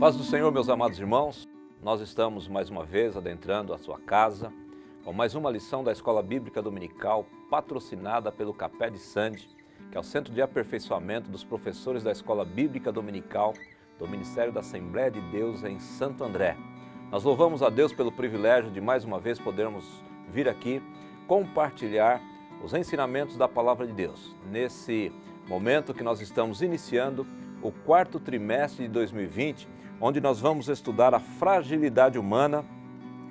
Paz do Senhor, meus amados irmãos, nós estamos mais uma vez adentrando a sua casa com mais uma lição da Escola Bíblica Dominical patrocinada pelo Capé de Sande, que é o Centro de Aperfeiçoamento dos Professores da Escola Bíblica Dominical do Ministério da Assembleia de Deus em Santo André. Nós louvamos a Deus pelo privilégio de mais uma vez podermos vir aqui compartilhar os ensinamentos da Palavra de Deus, nesse momento que nós estamos iniciando o quarto trimestre de 2020, onde nós vamos estudar a fragilidade humana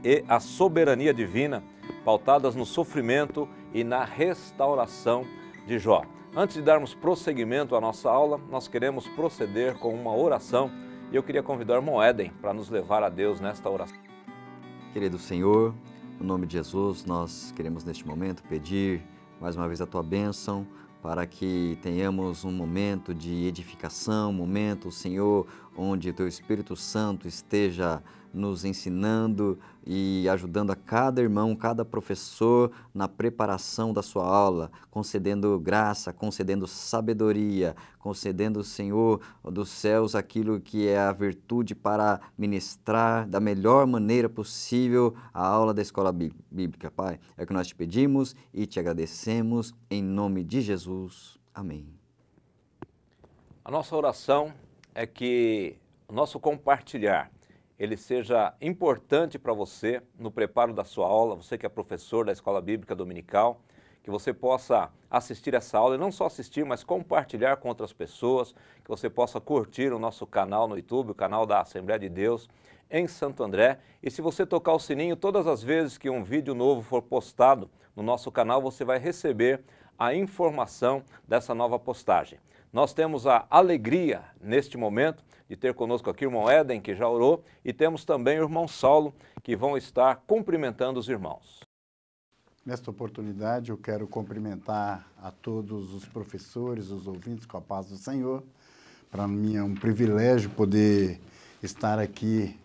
e a soberania divina, pautadas no sofrimento e na restauração de Jó. Antes de darmos prosseguimento à nossa aula, nós queremos proceder com uma oração e eu queria convidar o irmão Éden para nos levar a Deus nesta oração. Querido Senhor, no nome de Jesus, nós queremos neste momento pedir mais uma vez a Tua bênção para que tenhamos um momento de edificação, um momento, Senhor, onde o Teu Espírito Santo esteja nos ensinando e ajudando a cada irmão, cada professor na preparação da sua aula, concedendo graça, concedendo sabedoria, concedendo, Senhor, dos céus aquilo que é a virtude para ministrar da melhor maneira possível a aula da Escola Bíblica. Pai, é o que nós te pedimos e te agradecemos em nome de Jesus. Amém. A nossa oração é que o nosso compartilhar ele seja importante para você no preparo da sua aula, você que é professor da Escola Bíblica Dominical, que você possa assistir essa aula e não só assistir, mas compartilhar com outras pessoas, que você possa curtir o nosso canal no YouTube, o canal da Assembleia de Deus em Santo André. E se você tocar o sininho, todas as vezes que um vídeo novo for postado no nosso canal, você vai receber a informação dessa nova postagem. Nós temos a alegria, neste momento, de ter conosco aqui o irmão Éden, que já orou, e temos também o irmão Saulo, que vão estar cumprimentando os irmãos. Nesta oportunidade, eu quero cumprimentar a todos os professores, os ouvintes, com a paz do Senhor. Para mim é um privilégio poder estar aqui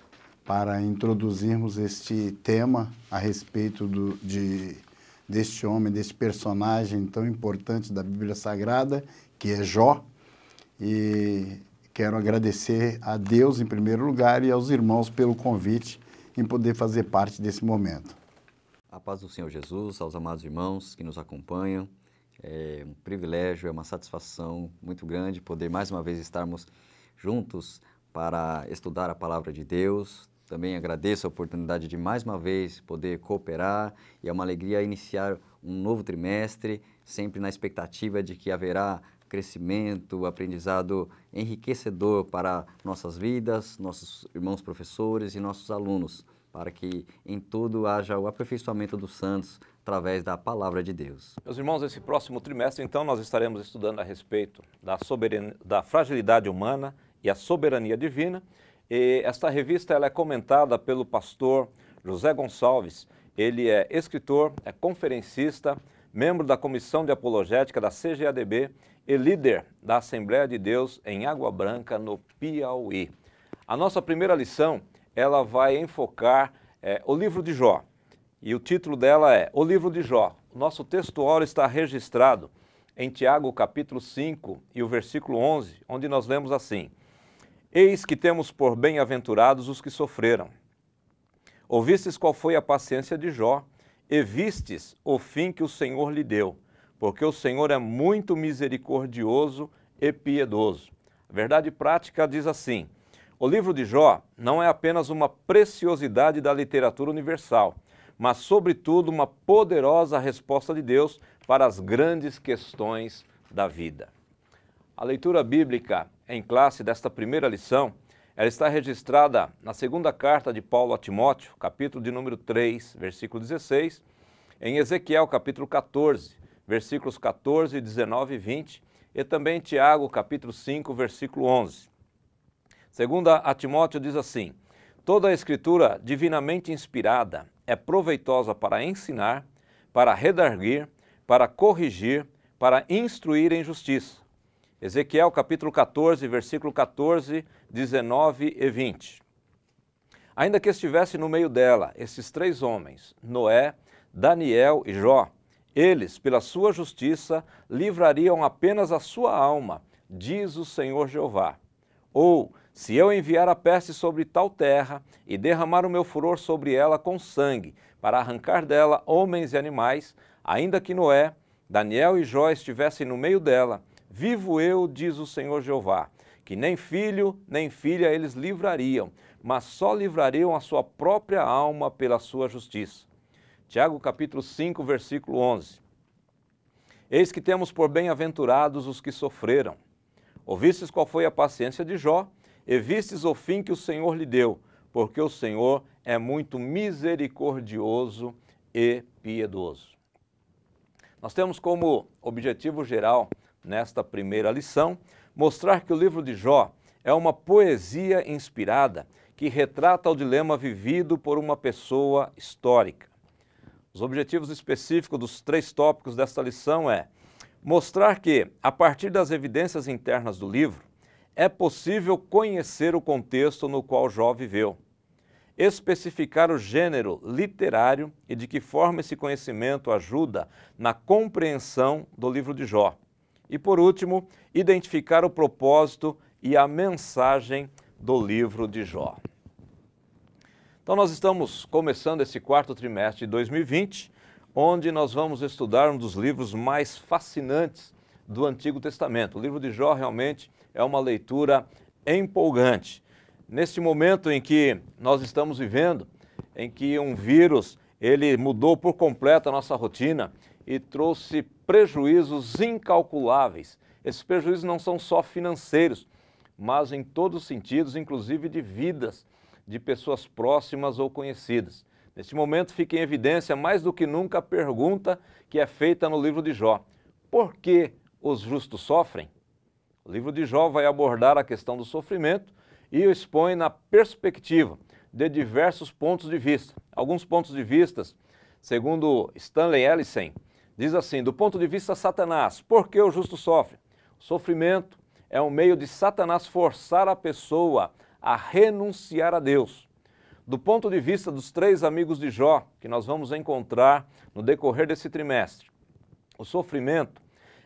para introduzirmos este tema a respeito deste homem, deste personagem tão importante da Bíblia Sagrada, que é Jó, e quero agradecer a Deus em primeiro lugar e aos irmãos pelo convite em poder fazer parte desse momento. A paz do Senhor Jesus, aos amados irmãos que nos acompanham, é um privilégio, é uma satisfação muito grande poder mais uma vez estarmos juntos para estudar a Palavra de Deus. Também agradeço a oportunidade de mais uma vez poder cooperar e é uma alegria iniciar um novo trimestre, sempre na expectativa de que haverá crescimento, aprendizado enriquecedor para nossas vidas, nossos irmãos professores e nossos alunos, para que em tudo haja o aperfeiçoamento dos santos através da Palavra de Deus. Meus irmãos, esse próximo trimestre, então, nós estaremos estudando a respeito da fragilidade humana e a soberania divina. E esta revista ela é comentada pelo pastor José Gonçalves. Ele é escritor, é conferencista, membro da Comissão de Apologética da CGADB e líder da Assembleia de Deus em Água Branca, no Piauí. A nossa primeira lição, ela vai enfocar o livro de Jó. E o título dela é O Livro de Jó. O nosso textuário está registrado em Tiago, capítulo 5 e o versículo 11, onde nós lemos assim: Eis que temos por bem-aventurados os que sofreram. Ouvistes qual foi a paciência de Jó, e vistes o fim que o Senhor lhe deu, porque o Senhor é muito misericordioso e piedoso. A verdade prática diz assim: o livro de Jó não é apenas uma preciosidade da literatura universal, mas, sobretudo, uma poderosa resposta de Deus para as grandes questões da vida. A leitura bíblica em classe desta primeira lição, ela está registrada na segunda carta de Paulo a Timóteo, capítulo de número 3, versículo 16, em Ezequiel, capítulo 14, versículos 14, 19 e 20, e também em Tiago, capítulo 5, versículo 11. Segunda a Timóteo diz assim: toda a escritura divinamente inspirada é proveitosa para ensinar, para redarguir, para corrigir, para instruir em justiça. Ezequiel capítulo 14, versículo 14, 19 e 20. Ainda que estivesse no meio dela esses três homens, Noé, Daniel e Jó, eles, pela sua justiça, livrariam apenas a sua alma, diz o Senhor Jeová. Ou, se eu enviar a peste sobre tal terra e derramar o meu furor sobre ela com sangue, para arrancar dela homens e animais, ainda que Noé, Daniel e Jó estivessem no meio dela, vivo eu, diz o Senhor Jeová, que nem filho nem filha eles livrariam, mas só livrariam a sua própria alma pela sua justiça. Tiago capítulo 5, versículo 11. Eis que temos por bem-aventurados os que sofreram. Ouvistes qual foi a paciência de Jó, e vistes o fim que o Senhor lhe deu, porque o Senhor é muito misericordioso e piedoso. Nós temos como objetivo geral, nesta primeira lição, mostrar que o livro de Jó é uma poesia inspirada que retrata o dilema vivido por uma pessoa histórica. Os objetivos específicos dos 3 tópicos desta lição é mostrar que, a partir das evidências internas do livro, é possível conhecer o contexto no qual Jó viveu, especificar o gênero literário e de que forma esse conhecimento ajuda na compreensão do livro de Jó. E, por último, identificar o propósito e a mensagem do livro de Jó. Então, nós estamos começando esse 4º trimestre de 2020, onde nós vamos estudar um dos livros mais fascinantes do Antigo Testamento. O livro de Jó realmente é uma leitura empolgante. Neste momento em que nós estamos vivendo, em que um vírus ele mudou por completo a nossa rotina e trouxe prejuízos incalculáveis. Esses prejuízos não são só financeiros, mas em todos os sentidos, inclusive de vidas de pessoas próximas ou conhecidas. Neste momento fica em evidência mais do que nunca a pergunta que é feita no livro de Jó: por que os justos sofrem? O livro de Jó vai abordar a questão do sofrimento e o expõe na perspectiva de diversos pontos de vista. Alguns pontos de vista, segundo Stanley Ellison, diz assim: do ponto de vista Satanás, por que o justo sofre? O sofrimento é um meio de Satanás forçar a pessoa a renunciar a Deus. Do ponto de vista dos 3 amigos de Jó, que nós vamos encontrar no decorrer desse trimestre, o sofrimento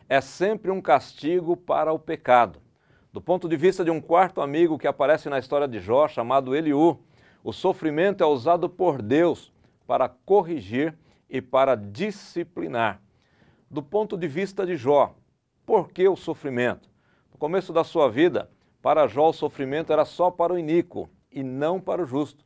é sempre um castigo para o pecado. Do ponto de vista de um 4º amigo que aparece na história de Jó, chamado Eliú, o sofrimento é usado por Deus para corrigir e para disciplinar. Do ponto de vista de Jó, por que o sofrimento? No começo da sua vida, para Jó o sofrimento era só para o iníquo e não para o justo.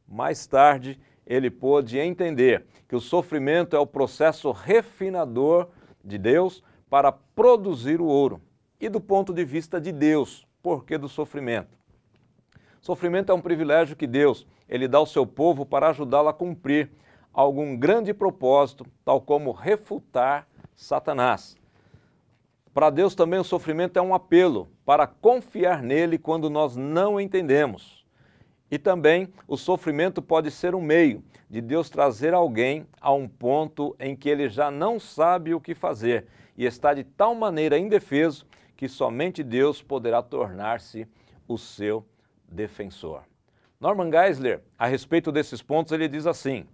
Mais tarde, ele pôde entender que o sofrimento é o processo refinador de Deus para produzir o ouro. E do ponto de vista de Deus, por que do sofrimento? Sofrimento é um privilégio que Deus ele dá ao seu povo para ajudá-lo a cumprir algum grande propósito, tal como refutar Satanás. Para Deus também o sofrimento é um apelo para confiar nele quando nós não entendemos. E também o sofrimento pode ser um meio de Deus trazer alguém a um ponto em que ele já não sabe o que fazer e está de tal maneira indefeso que somente Deus poderá tornar-se o seu defensor. Norman Geisler, a respeito desses pontos, ele diz assim: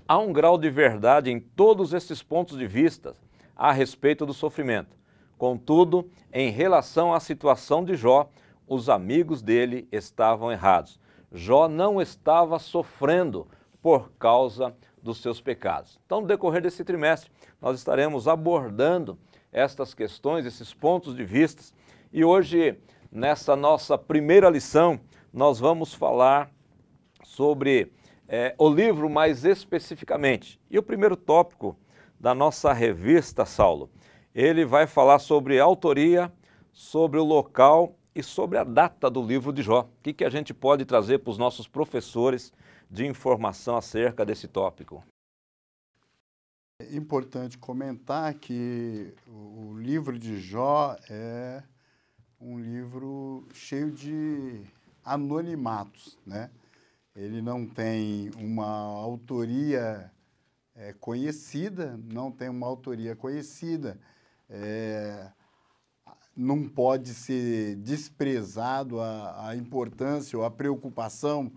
há um grau de verdade em todos esses pontos de vista a respeito do sofrimento. Contudo, em relação à situação de Jó, os amigos dele estavam errados. Jó não estava sofrendo por causa dos seus pecados. Então, no decorrer desse trimestre, nós estaremos abordando estas questões, esses pontos de vista. E hoje, nessa nossa primeira lição, nós vamos falar sobre o livro mais especificamente. E o primeiro tópico da nossa revista, Saulo, ele vai falar sobre a autoria, sobre o local e sobre a data do livro de Jó. O que a gente pode trazer para os nossos professores de informação acerca desse tópico? É importante comentar que o livro de Jó é um livro cheio de anonimatos, né? Ele não tem uma autoria conhecida, não pode ser desprezado a importância ou a preocupação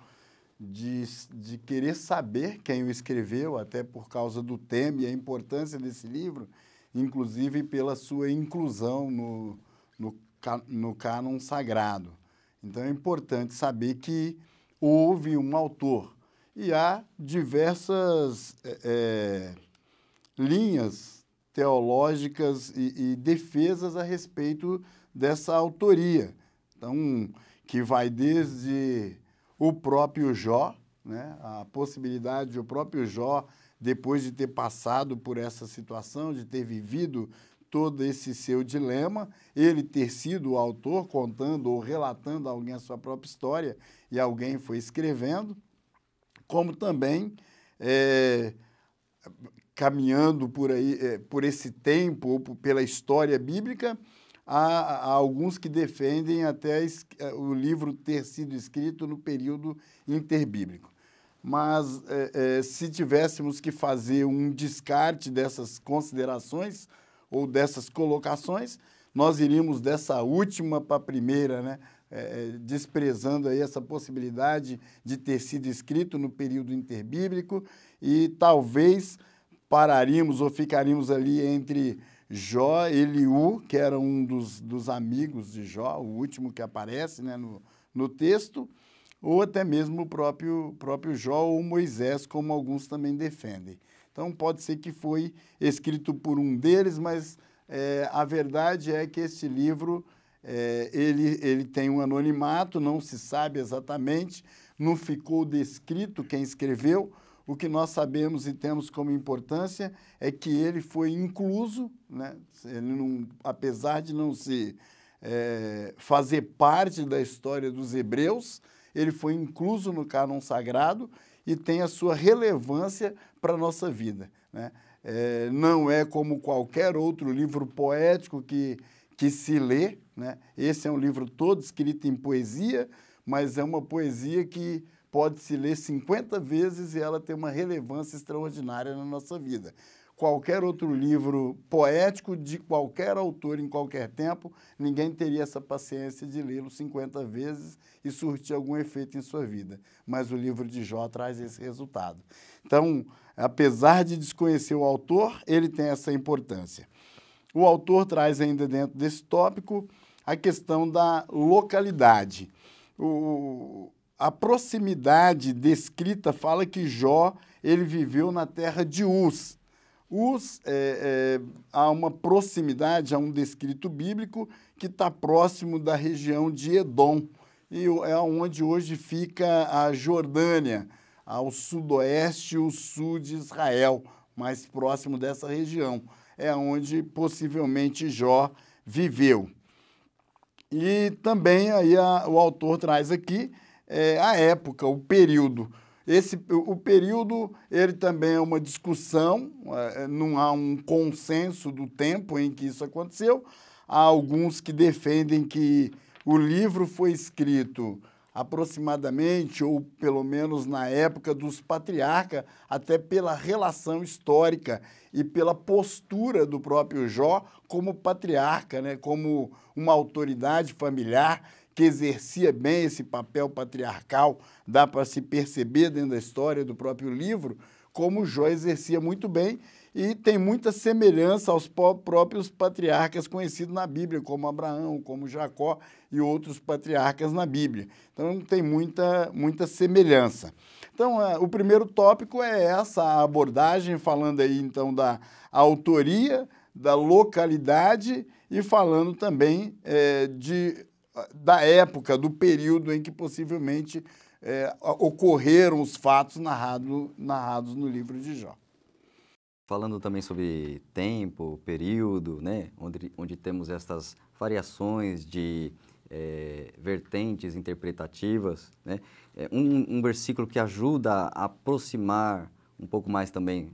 de querer saber quem o escreveu, até por causa do tema e a importância desse livro, inclusive pela sua inclusão no cânon sagrado. Então é importante saber que houve um autor e há diversas linhas teológicas e defesas a respeito dessa autoria. Então, que vai desde o próprio Jó, né, a possibilidade de o próprio Jó, depois de ter passado por essa situação, de ter vivido todo esse seu dilema, ele ter sido o autor, contando ou relatando a alguém a sua própria história, e alguém foi escrevendo, como também caminhando por aí, por esse tempo, ou pela história bíblica, há alguns que defendem até o livro ter sido escrito no período interbíblico. Mas se tivéssemos que fazer um descarte dessas considerações ou dessas colocações, nós iríamos dessa última para a primeira, né? Desprezando aí essa possibilidade de ter sido escrito no período interbíblico, e talvez pararíamos ou ficaríamos ali entre Jó e Eliú, que era um dos amigos de Jó, o último que aparece, né, no texto, ou até mesmo o próprio Jó ou Moisés, como alguns também defendem. Então, pode ser que foi escrito por um deles, mas a verdade é que este livro, ele tem um anonimato, não se sabe exatamente, não ficou descrito quem escreveu. O que nós sabemos e temos como importância é que ele foi incluso, né? Ele não, apesar de não se fazer parte da história dos hebreus, ele foi incluso no cânon sagrado e tem a sua relevância para a nossa vida, né? Não é como qualquer outro livro poético que se lê, né? Esse é um livro todo escrito em poesia, mas é uma poesia que pode se ler 50 vezes e ela tem uma relevância extraordinária na nossa vida. Qualquer outro livro poético de qualquer autor em qualquer tempo, ninguém teria essa paciência de lê-lo 50 vezes e surtir algum efeito em sua vida. Mas o livro de Jó traz esse resultado. Então, apesar de desconhecer o autor, ele tem essa importância. O autor traz ainda dentro desse tópico a questão da localidade. A proximidade descrita fala que Jó ele viveu na terra de Uz. Uz, há uma proximidade, há um descrito bíblico que está próximo da região de Edom, e é onde hoje fica a Jordânia, ao sudoeste e o sul de Israel, mais próximo dessa região. É onde possivelmente Jó viveu. E também aí o autor traz aqui a época, o período. O período, ele também é uma discussão, não há um consenso do tempo em que isso aconteceu. Há alguns que defendem que o livro foi escrito aproximadamente, ou pelo menos na época dos patriarcas, até pela relação histórica e pela postura do próprio Jó como patriarca, né, como uma autoridade familiar que exercia bem esse papel patriarcal. Dá para se perceber dentro da história do próprio livro como Jó exercia muito bem, e tem muita semelhança aos próprios patriarcas conhecidos na Bíblia, como Abraão, como Jacó e outros patriarcas na Bíblia. Então, tem muita semelhança. Então, o primeiro tópico é essa abordagem, falando aí, então, da autoria, da localidade e falando também da época, do período em que possivelmente ocorreram os fatos narrados no livro de Jó. Falando também sobre tempo, período, né, onde temos estas variações de vertentes interpretativas, né, um versículo que ajuda a aproximar um pouco mais também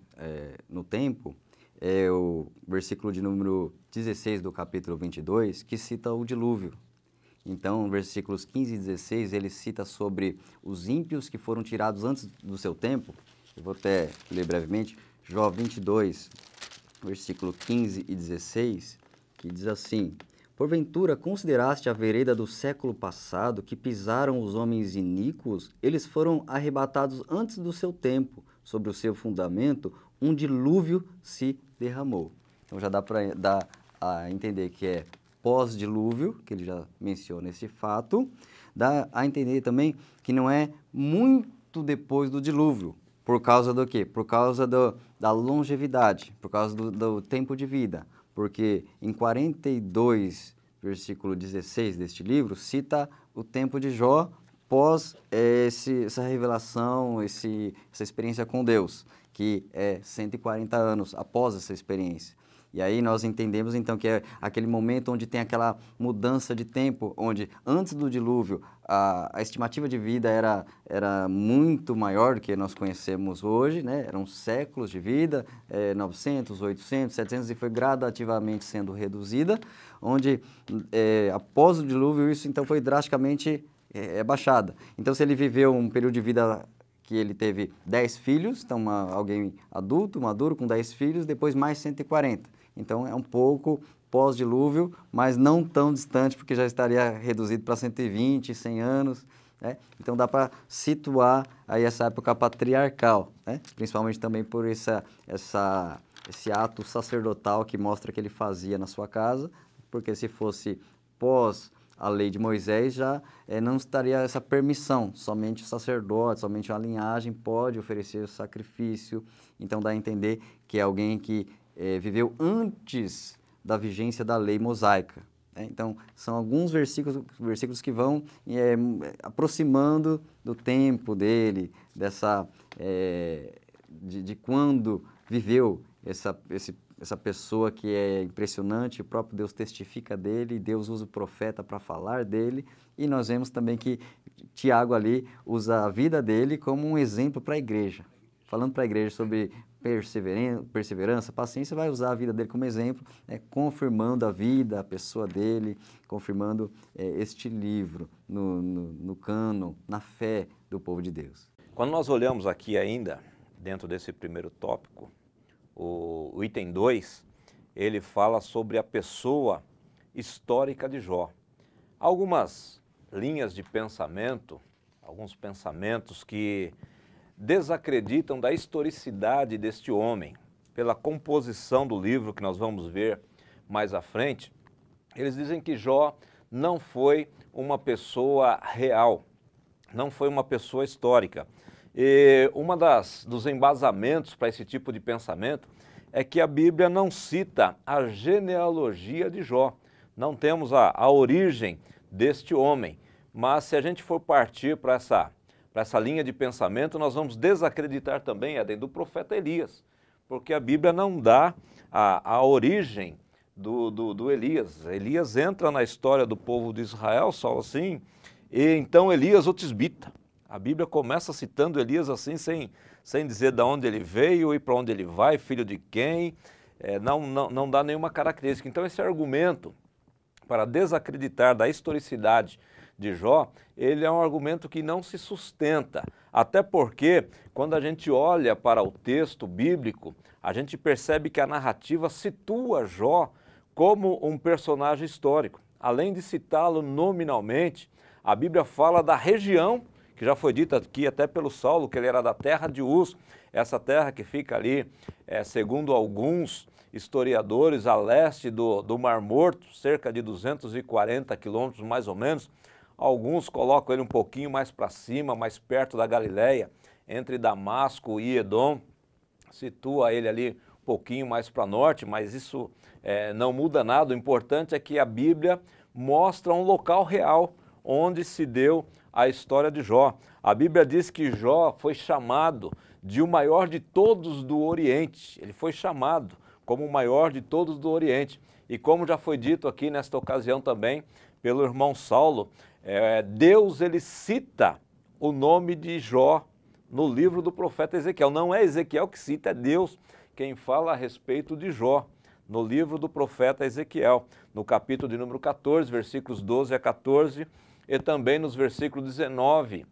no tempo é o versículo de número 16 do capítulo 22, que cita o dilúvio. Então, versículos 15 e 16, ele cita sobre os ímpios que foram tirados antes do seu tempo. Eu vou até ler brevemente. Jó 22, versículo 15 e 16, que diz assim: Porventura consideraste a vereda do século passado, que pisaram os homens iníquos? Eles foram arrebatados antes do seu tempo. Sobre o seu fundamento, um dilúvio se derramou. Então já dá para dar a entender que pós-dilúvio, que ele já menciona esse fato, dá a entender também que não é muito depois do dilúvio. Por causa do quê? Por causa da longevidade, por causa do tempo de vida. Porque em 42, versículo 16 deste livro, cita o tempo de Jó pós essa revelação, essa experiência com Deus, que é 140 anos após essa experiência. E aí nós entendemos então que é aquele momento onde tem aquela mudança de tempo, onde antes do dilúvio a estimativa de vida era muito maior do que nós conhecemos hoje, né? Eram séculos de vida, 900, 800, 700, e foi gradativamente sendo reduzida, onde após o dilúvio isso então foi drasticamente baixada. Então se ele viveu um período de vida que ele teve 10 filhos, então alguém adulto, maduro, com 10 filhos, depois mais 140. Então é um pouco pós-dilúvio, mas não tão distante, porque já estaria reduzido para 120, 100 anos. Né? Então dá para situar aí essa época patriarcal, né? Principalmente também por esse ato sacerdotal que mostra que ele fazia na sua casa, porque se fosse pós a lei de Moisés, já não estaria essa permissão, somente o sacerdote, somente uma linhagem pode oferecer o sacrifício. Então dá a entender que é alguém que viveu antes da vigência da lei mosaica. Né? Então são alguns versículos que vão aproximando do tempo dele, de quando viveu essa pessoa que é impressionante, o próprio Deus testifica dele, Deus usa o profeta para falar dele, e nós vemos também que Tiago ali usa a vida dele como um exemplo para a igreja. Falando para a igreja sobre perseverança, paciência, vai usar a vida dele como exemplo, confirmando a vida, a pessoa dele, confirmando este livro no cânon, na fé do povo de Deus. Quando nós olhamos aqui ainda, dentro desse primeiro tópico, o item 2, ele fala sobre a pessoa histórica de Jó. Algumas linhas de pensamento, alguns pensamentos que desacreditam da historicidade deste homem, pela composição do livro que nós vamos ver mais à frente. Eles dizem que Jó não foi uma pessoa real, não foi uma pessoa histórica. E dos embasamentos para esse tipo de pensamento é que a Bíblia não cita a genealogia de Jó. Não temos a origem deste homem. Mas se a gente for partir para essa linha de pensamento, nós vamos desacreditar também do profeta Elias, porque a Bíblia não dá a origem do Elias. Elias entra na história do povo de Israel só assim, e então Elias o tisbita. A Bíblia começa citando Elias assim, sem dizer de onde ele veio e para onde ele vai, filho de quem, não dá nenhuma característica. Então esse argumento para desacreditar da historicidade de Jó, ele é um argumento que não se sustenta, até porque quando a gente olha para o texto bíblico, a gente percebe que a narrativa situa Jó como um personagem histórico. Além de citá-lo nominalmente, a Bíblia fala da região, que já foi dita aqui até pelo Saulo, que ele era da terra de Uz, essa terra que fica ali, segundo alguns historiadores, a leste do Mar Morto, cerca de 240 quilômetros mais ou menos. Alguns colocam ele um pouquinho mais para cima, mais perto da Galileia, entre Damasco e Edom. Situa ele ali um pouquinho mais para norte, mas isso não muda nada. O importante é que a Bíblia mostra um local real onde se deu a história de Jó. A Bíblia diz que Jó foi chamado de o maior de todos do Oriente. Ele foi chamado como o maior de todos do Oriente. E como já foi dito aqui nesta ocasião também pelo irmão Saulo, Deus ele cita o nome de Jó no livro do profeta Ezequiel. Não é Ezequiel que cita, é Deus quem fala a respeito de Jó no livro do profeta Ezequiel, no capítulo de número 14, versículos 12 a 14, e também nos versículos 19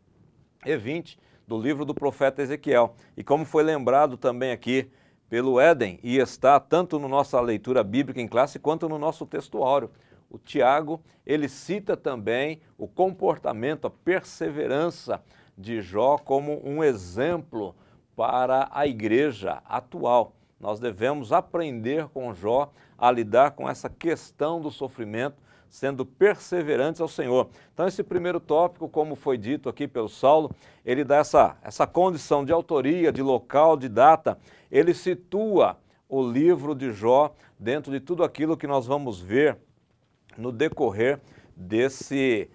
e 20 do livro do profeta Ezequiel. E como foi lembrado também aqui pelo Éden, e está tanto na nossa leitura bíblica em classe, quanto no nosso textuário, o Tiago, ele cita também o comportamento, a perseverança de Jó como um exemplo para a igreja atual. Nós devemos aprender com Jó a lidar com essa questão do sofrimento, sendo perseverantes ao Senhor. Então esse primeiro tópico, como foi dito aqui pelo Saulo, ele dá essa condição de autoria, de local, de data, ele situa o livro de Jó dentro de tudo aquilo que nós vamos ver no decorrer desse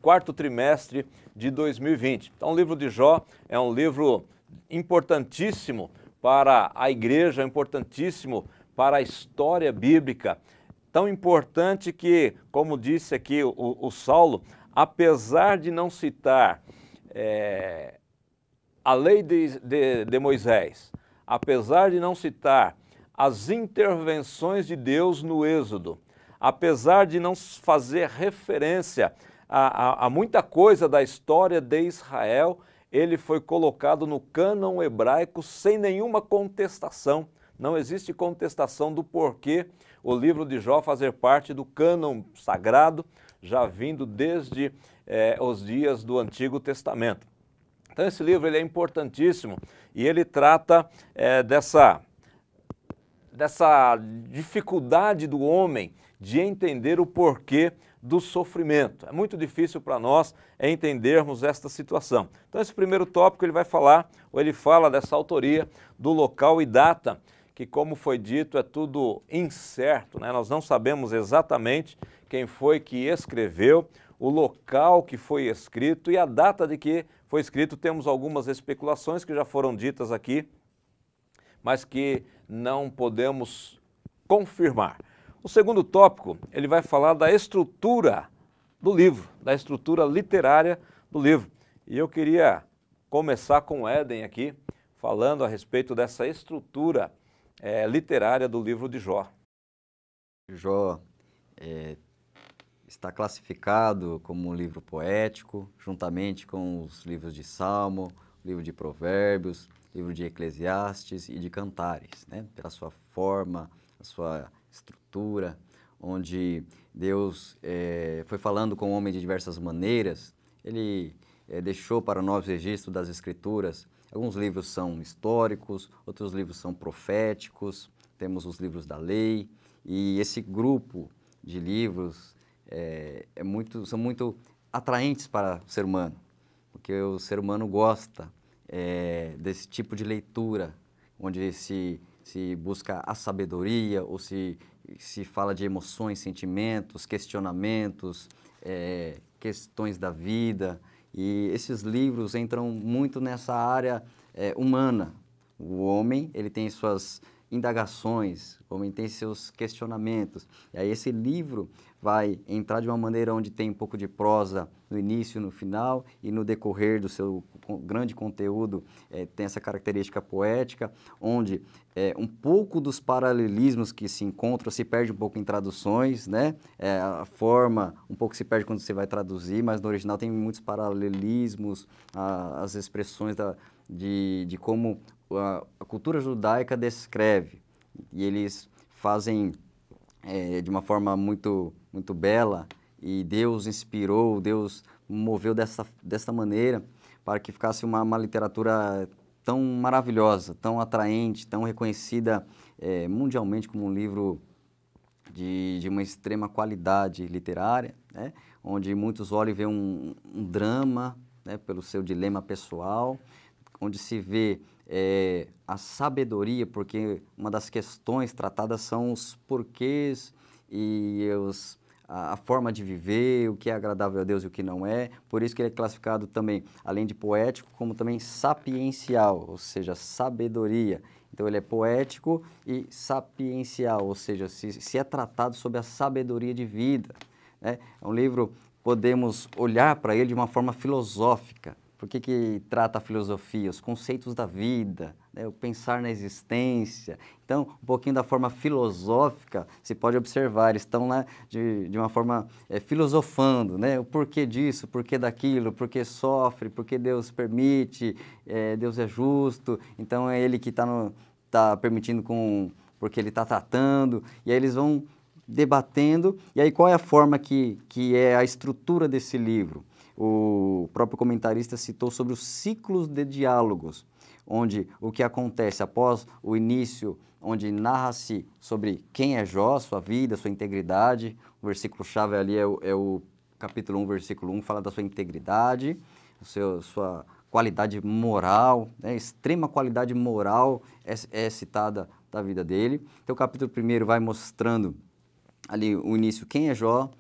quarto trimestre de 2020. Então o livro de Jó é um livro importantíssimo para a igreja, importantíssimo para a história bíblica, tão importante que, como disse aqui o Saulo, apesar de não citar a lei de Moisés, apesar de não citar as intervenções de Deus no Êxodo, apesar de não fazer referência a muita coisa da história de Israel, ele foi colocado no cânon hebraico sem nenhuma contestação. Não existe contestação do porquê o livro de Jó fazer parte do cânon sagrado, já vindo desde os dias do Antigo Testamento. Então esse livro ele é importantíssimo e ele trata dessa dificuldade do homem de entender o porquê do sofrimento. É muito difícil para nós entendermos esta situação. Então esse primeiro tópico ele fala dessa autoria, do local e data, que como foi dito é tudo incerto, né? Nós não sabemos exatamente quem foi que escreveu, o local que foi escrito e a data de que foi escrito. Temos algumas especulações que já foram ditas aqui, mas que não podemos confirmar. O segundo tópico, ele vai falar da estrutura do livro, da estrutura literária do livro. E eu queria começar com o Éden aqui, falando a respeito dessa estrutura literária do livro de Jó. Jó está classificado como um livro poético, juntamente com os livros de Salmo, livro de Provérbios, livro de Eclesiastes e de Cantares, né? Pela sua forma, a sua estrutura, onde Deus foi falando com o homem de diversas maneiras. Ele deixou para nós o registro das Escrituras. Alguns livros são históricos, outros livros são proféticos, temos os livros da lei, e esse grupo de livros são muito atraentes para o ser humano, porque o ser humano gosta desse tipo de leitura, onde se busca a sabedoria, ou se fala de emoções, sentimentos, questionamentos, questões da vida, e esses livros entram muito nessa área humana. O homem, ele tem suas indagações, o homem tem seus questionamentos, e aí esse livro vai entrar de uma maneira onde tem um pouco de prosa no início, no final, e no decorrer do seu grande conteúdo tem essa característica poética, onde um pouco dos paralelismos que se encontram se perde um pouco em traduções, né? A forma um pouco se perde quando você vai traduzir, mas no original tem muitos paralelismos, as expressões de como a cultura judaica descreve, e eles fazem de uma forma muito, muito bela, e Deus inspirou, Deus moveu dessa maneira para que ficasse uma literatura tão maravilhosa, tão atraente, tão reconhecida mundialmente como um livro de uma extrema qualidade literária, né? Onde muitos olham e veem um drama, né? Pelo seu dilema pessoal, onde se vê a sabedoria, porque uma das questões tratadas são os porquês e a forma de viver, o que é agradável a Deus e o que não é. Por isso que ele é classificado também, além de poético, como também sapiencial, ou seja, sabedoria. Então ele é poético e sapiencial, ou seja, se é tratado sobre a sabedoria de vida, né? É um livro, podemos olhar para ele de uma forma filosófica. Por que trata a filosofia? Os conceitos da vida, né? O pensar na existência. Então, um pouquinho da forma filosófica, se pode observar, eles estão lá de uma forma filosofando, né? O porquê disso, o porquê daquilo, por que sofre, por que Deus permite, Deus é justo, então é Ele que está permitindo porque Ele está tratando, e aí eles vão debatendo, e aí qual é a forma que é a estrutura desse livro? O próprio comentarista citou sobre os ciclos de diálogos, onde o que acontece após o início, onde narra-se sobre quem é Jó, sua vida, sua integridade. O versículo-chave ali é o capítulo 1, versículo 1, fala da sua integridade, sua qualidade moral, né? Extrema qualidade moral é citada da vida dele. Então o capítulo 1 vai mostrando ali o início, quem é Jó,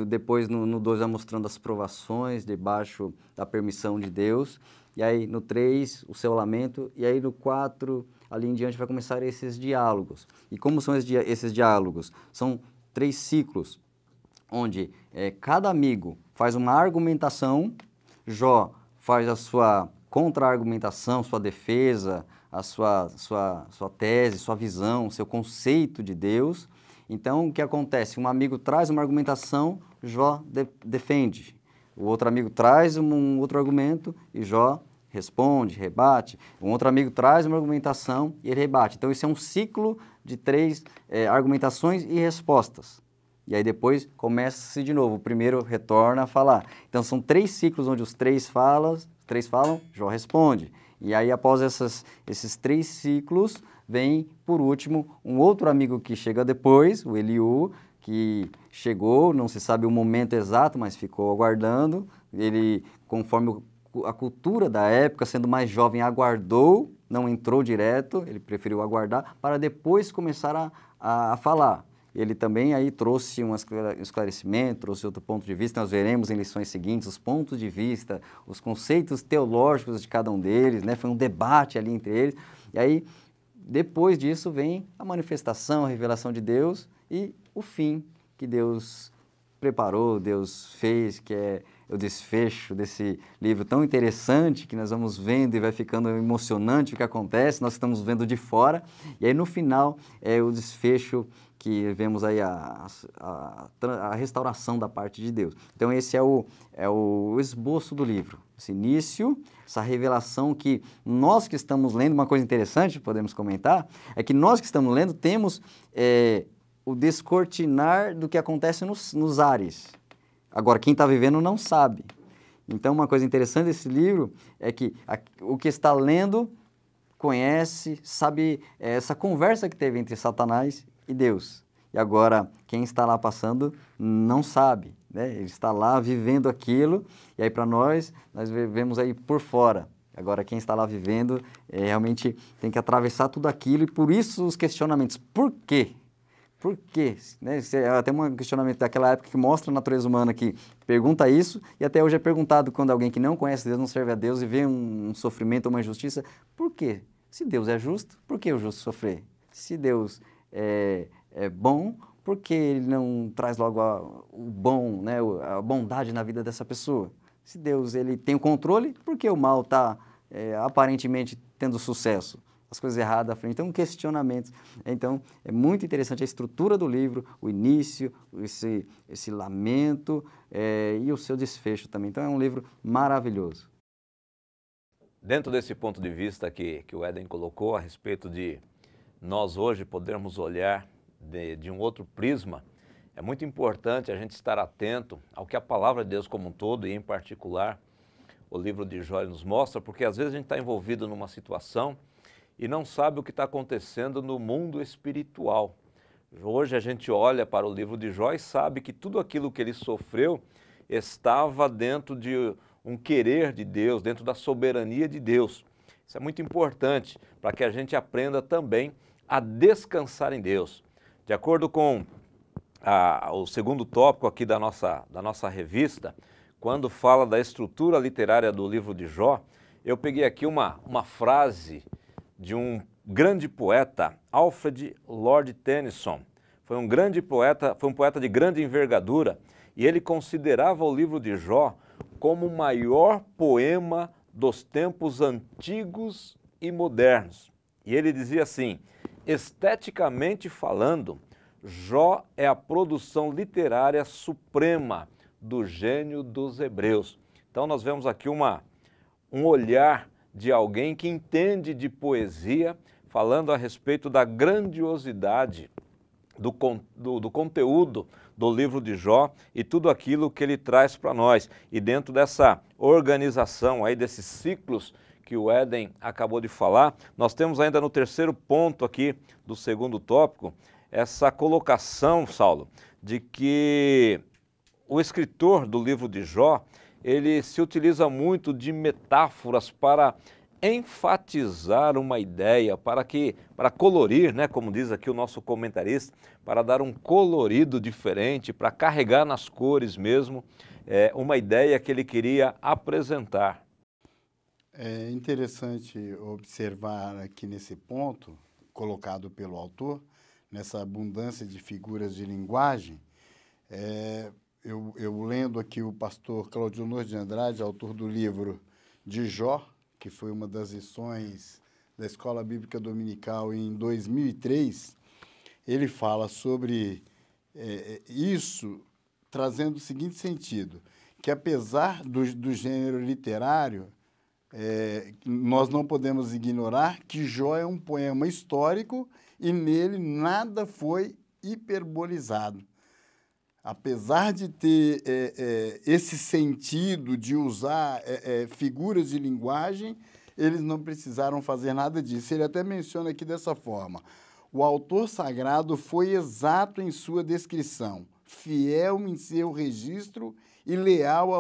depois no 2 vai mostrando as provações debaixo da permissão de Deus, e aí no 3 o seu lamento, e aí no 4 ali em diante vai começar esses diálogos. E como são esses diálogos? São 3 ciclos, onde cada amigo faz uma argumentação, Jó faz a sua contra-argumentação, sua defesa, a sua tese, sua visão, seu conceito de Deus. Então, o que acontece? Um amigo traz uma argumentação, Jó defende. O outro amigo traz um outro argumento e Jó responde, rebate. Um outro amigo traz uma argumentação e ele rebate. Então, isso é um ciclo de 3 argumentações e respostas. E aí depois começa-se de novo, o primeiro retorna a falar. Então são 3 ciclos onde os 3 falam, Jó responde. E aí após esses 3 ciclos, vem por último um outro amigo que chega depois, o Eliú, que chegou, não se sabe o momento exato, mas ficou aguardando. Ele, conforme a cultura da época, sendo mais jovem, aguardou, não entrou direto, ele preferiu aguardar, para depois começar a falar. Ele também aí trouxe um esclarecimento, trouxe outro ponto de vista. Nós veremos em lições seguintes os pontos de vista, os conceitos teológicos de cada um deles, né? Foi um debate ali entre eles. E aí, depois disso, vem a manifestação, a revelação de Deus e o fim que Deus preparou, Deus fez, que é o desfecho desse livro tão interessante que nós vamos vendo e vai ficando emocionante o que acontece, nós estamos vendo de fora. E aí, no final, é o desfecho que vemos aí a restauração da parte de Deus. Então esse é o esboço do livro, esse início, essa revelação que nós que estamos lendo, uma coisa interessante, podemos comentar, é que nós que estamos lendo temos o descortinar do que acontece nos ares. Agora, quem está vivendo não sabe. Então uma coisa interessante desse livro é que o que está lendo conhece, sabe essa conversa que teve entre Satanás e Deus. E agora, quem está lá passando não sabe, né? Ele está lá vivendo aquilo, e aí para nós vivemos aí por fora. Agora, quem está lá vivendo realmente tem que atravessar tudo aquilo, e por isso os questionamentos. Por quê? Por quê? Né? Até um questionamento daquela época que mostra a natureza humana que pergunta isso, e até hoje é perguntado quando alguém que não conhece Deus, não serve a Deus e vê um sofrimento ou uma injustiça, por quê? Se Deus é justo, por que o justo sofrer? Se Deus é bom, por que ele não traz logo o bom, né, a bondade na vida dessa pessoa? Se Deus ele tem o controle, por que o mal está aparentemente tendo sucesso? As coisas erradas à frente. Então, questionamentos. Então, é muito interessante a estrutura do livro, o início, esse lamento e o seu desfecho também. Então, é um livro maravilhoso. Dentro desse ponto de vista que o Éden colocou a respeito de nós hoje podermos olhar de um outro prisma, é muito importante a gente estar atento ao que a palavra de Deus como um todo, e em particular o livro de Jó nos mostra, porque às vezes a gente está envolvido numa situação e não sabe o que está acontecendo no mundo espiritual. Hoje a gente olha para o livro de Jó e sabe que tudo aquilo que ele sofreu estava dentro de um querer de Deus, dentro da soberania de Deus. Isso é muito importante para que a gente aprenda também a descansar em Deus. De acordo com o segundo tópico aqui da nossa revista, quando fala da estrutura literária do livro de Jó, eu peguei aqui uma frase de um grande poeta, Alfred Lord Tennyson. Foi um grande poeta, foi um poeta de grande envergadura, e ele considerava o livro de Jó como o maior poema dos tempos antigos e modernos. E ele dizia assim: esteticamente falando, Jó é a produção literária suprema do gênio dos hebreus. Então nós vemos aqui um olhar de alguém que entende de poesia, falando a respeito da grandiosidade do conteúdo do livro de Jó e tudo aquilo que ele traz para nós. E dentro dessa organização aí, desses ciclos que o Éden acabou de falar, nós temos ainda no terceiro ponto aqui do segundo tópico, essa colocação, Saulo, de que o escritor do livro de Jó, ele se utiliza muito de metáforas para enfatizar uma ideia, para colorir, né, como diz aqui o nosso comentarista, para dar um colorido diferente, para carregar nas cores mesmo, uma ideia que ele queria apresentar. É interessante observar aqui nesse ponto, colocado pelo autor, nessa abundância de figuras de linguagem, eu lendo aqui o pastor Claudionor de Andrade, autor do livro de Jó, que foi uma das lições da Escola Bíblica Dominical em 2003, ele fala sobre isso, trazendo o seguinte sentido, que apesar do gênero literário, nós não podemos ignorar que Jó é um poema histórico e nele nada foi hiperbolizado. Apesar de ter esse sentido de usar figuras de linguagem, eles não precisaram fazer nada disso. Ele até menciona aqui dessa forma: o autor sagrado foi exato em sua descrição, fiel em seu registro e leal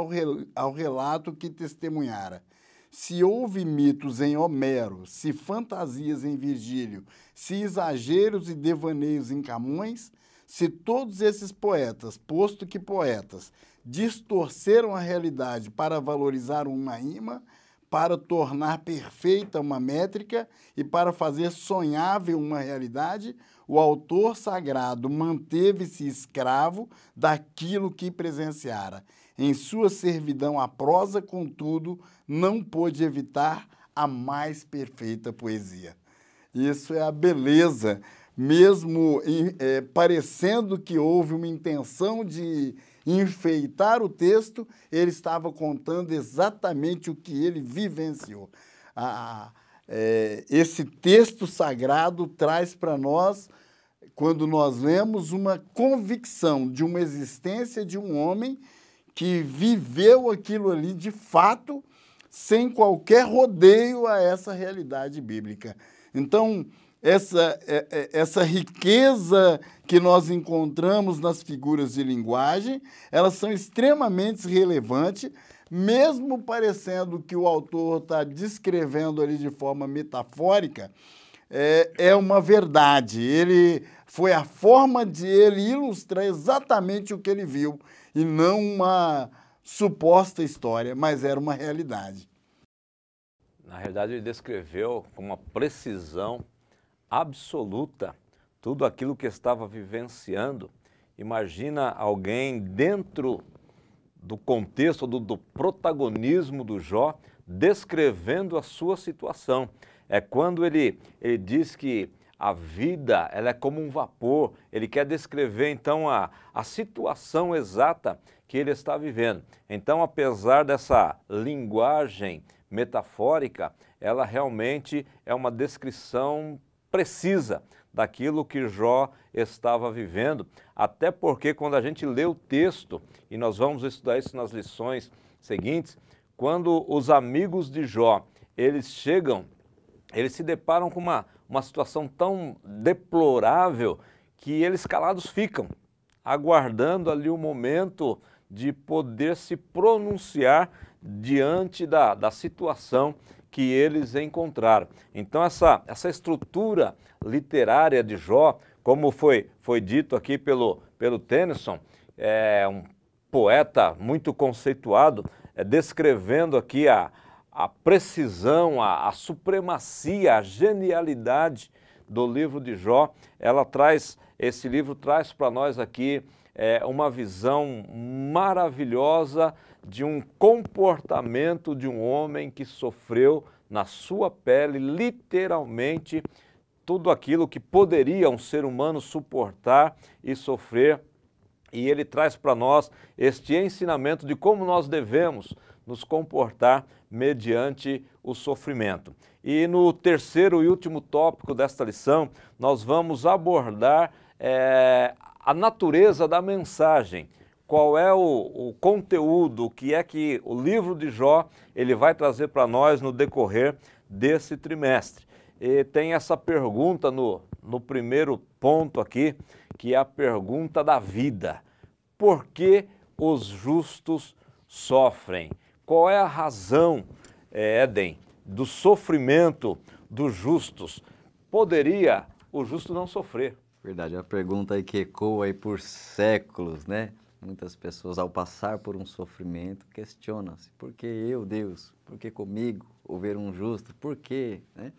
ao relato que testemunhara. Se houve mitos em Homero, se fantasias em Virgílio, se exageros e devaneios em Camões, se todos esses poetas, posto que poetas, distorceram a realidade para valorizar uma rima, para tornar perfeita uma métrica e para fazer sonhável uma realidade, o autor sagrado manteve-se escravo daquilo que presenciara. Em sua servidão à prosa, contudo, não pôde evitar a mais perfeita poesia. Isso é a beleza, mesmo parecendo que houve uma intenção de enfeitar o texto, ele estava contando exatamente o que ele vivenciou. Esse texto sagrado traz para nós, quando nós lemos, uma convicção de uma existência de um homem que viveu aquilo ali de fato, sem qualquer rodeio a essa realidade bíblica. Então, essa riqueza que nós encontramos nas figuras de linguagem, elas são extremamente relevantes, mesmo parecendo que o autor está descrevendo ali de forma metafórica, é uma verdade. Foi a forma de ele ilustrar exatamente o que ele viu, e não uma suposta história, mas era uma realidade. Na realidade, ele descreveu com uma precisão absoluta tudo aquilo que estava vivenciando. Imagina alguém dentro do contexto, do protagonismo do Jó, descrevendo a sua situação. É quando ele diz que a vida ela é como um vapor, ele quer descrever então a situação exata que ele está vivendo. Então, apesar dessa linguagem metafórica, ela realmente é uma descrição precisa daquilo que Jó estava vivendo, até porque quando a gente lê o texto, e nós vamos estudar isso nas lições seguintes, quando os amigos de Jó, eles chegam, eles se deparam com uma situação tão deplorável que eles calados ficam, aguardando ali o momento de poder se pronunciar diante da situação que eles encontraram. Então essa estrutura literária de Jó, como foi dito aqui pelo Tennyson, é um poeta muito conceituado, descrevendo aqui a precisão, a supremacia, a genialidade do livro de Jó. Esse livro traz para nós aqui uma visão maravilhosa de um comportamento de um homem que sofreu na sua pele, literalmente, tudo aquilo que poderia um ser humano suportar e sofrer. E ele traz para nós este ensinamento de como nós devemos nos comportar mediante o sofrimento. E no terceiro e último tópico desta lição, nós vamos abordar a natureza da mensagem. qual é o conteúdo, o que é que o livro de Jó ele vai trazer para nós no decorrer desse trimestre. E tem essa pergunta no primeiro ponto aqui, que é a pergunta da vida. Por que os justos sofrem? Qual é a razão, Éden, do sofrimento dos justos? Poderia o justo não sofrer? Verdade, é uma pergunta aí que ecoa aí por séculos, né? Muitas pessoas, ao passar por um sofrimento, questionam-se: por que eu, Deus? Por que comigo? Ou ver um justo? Por quê? Né?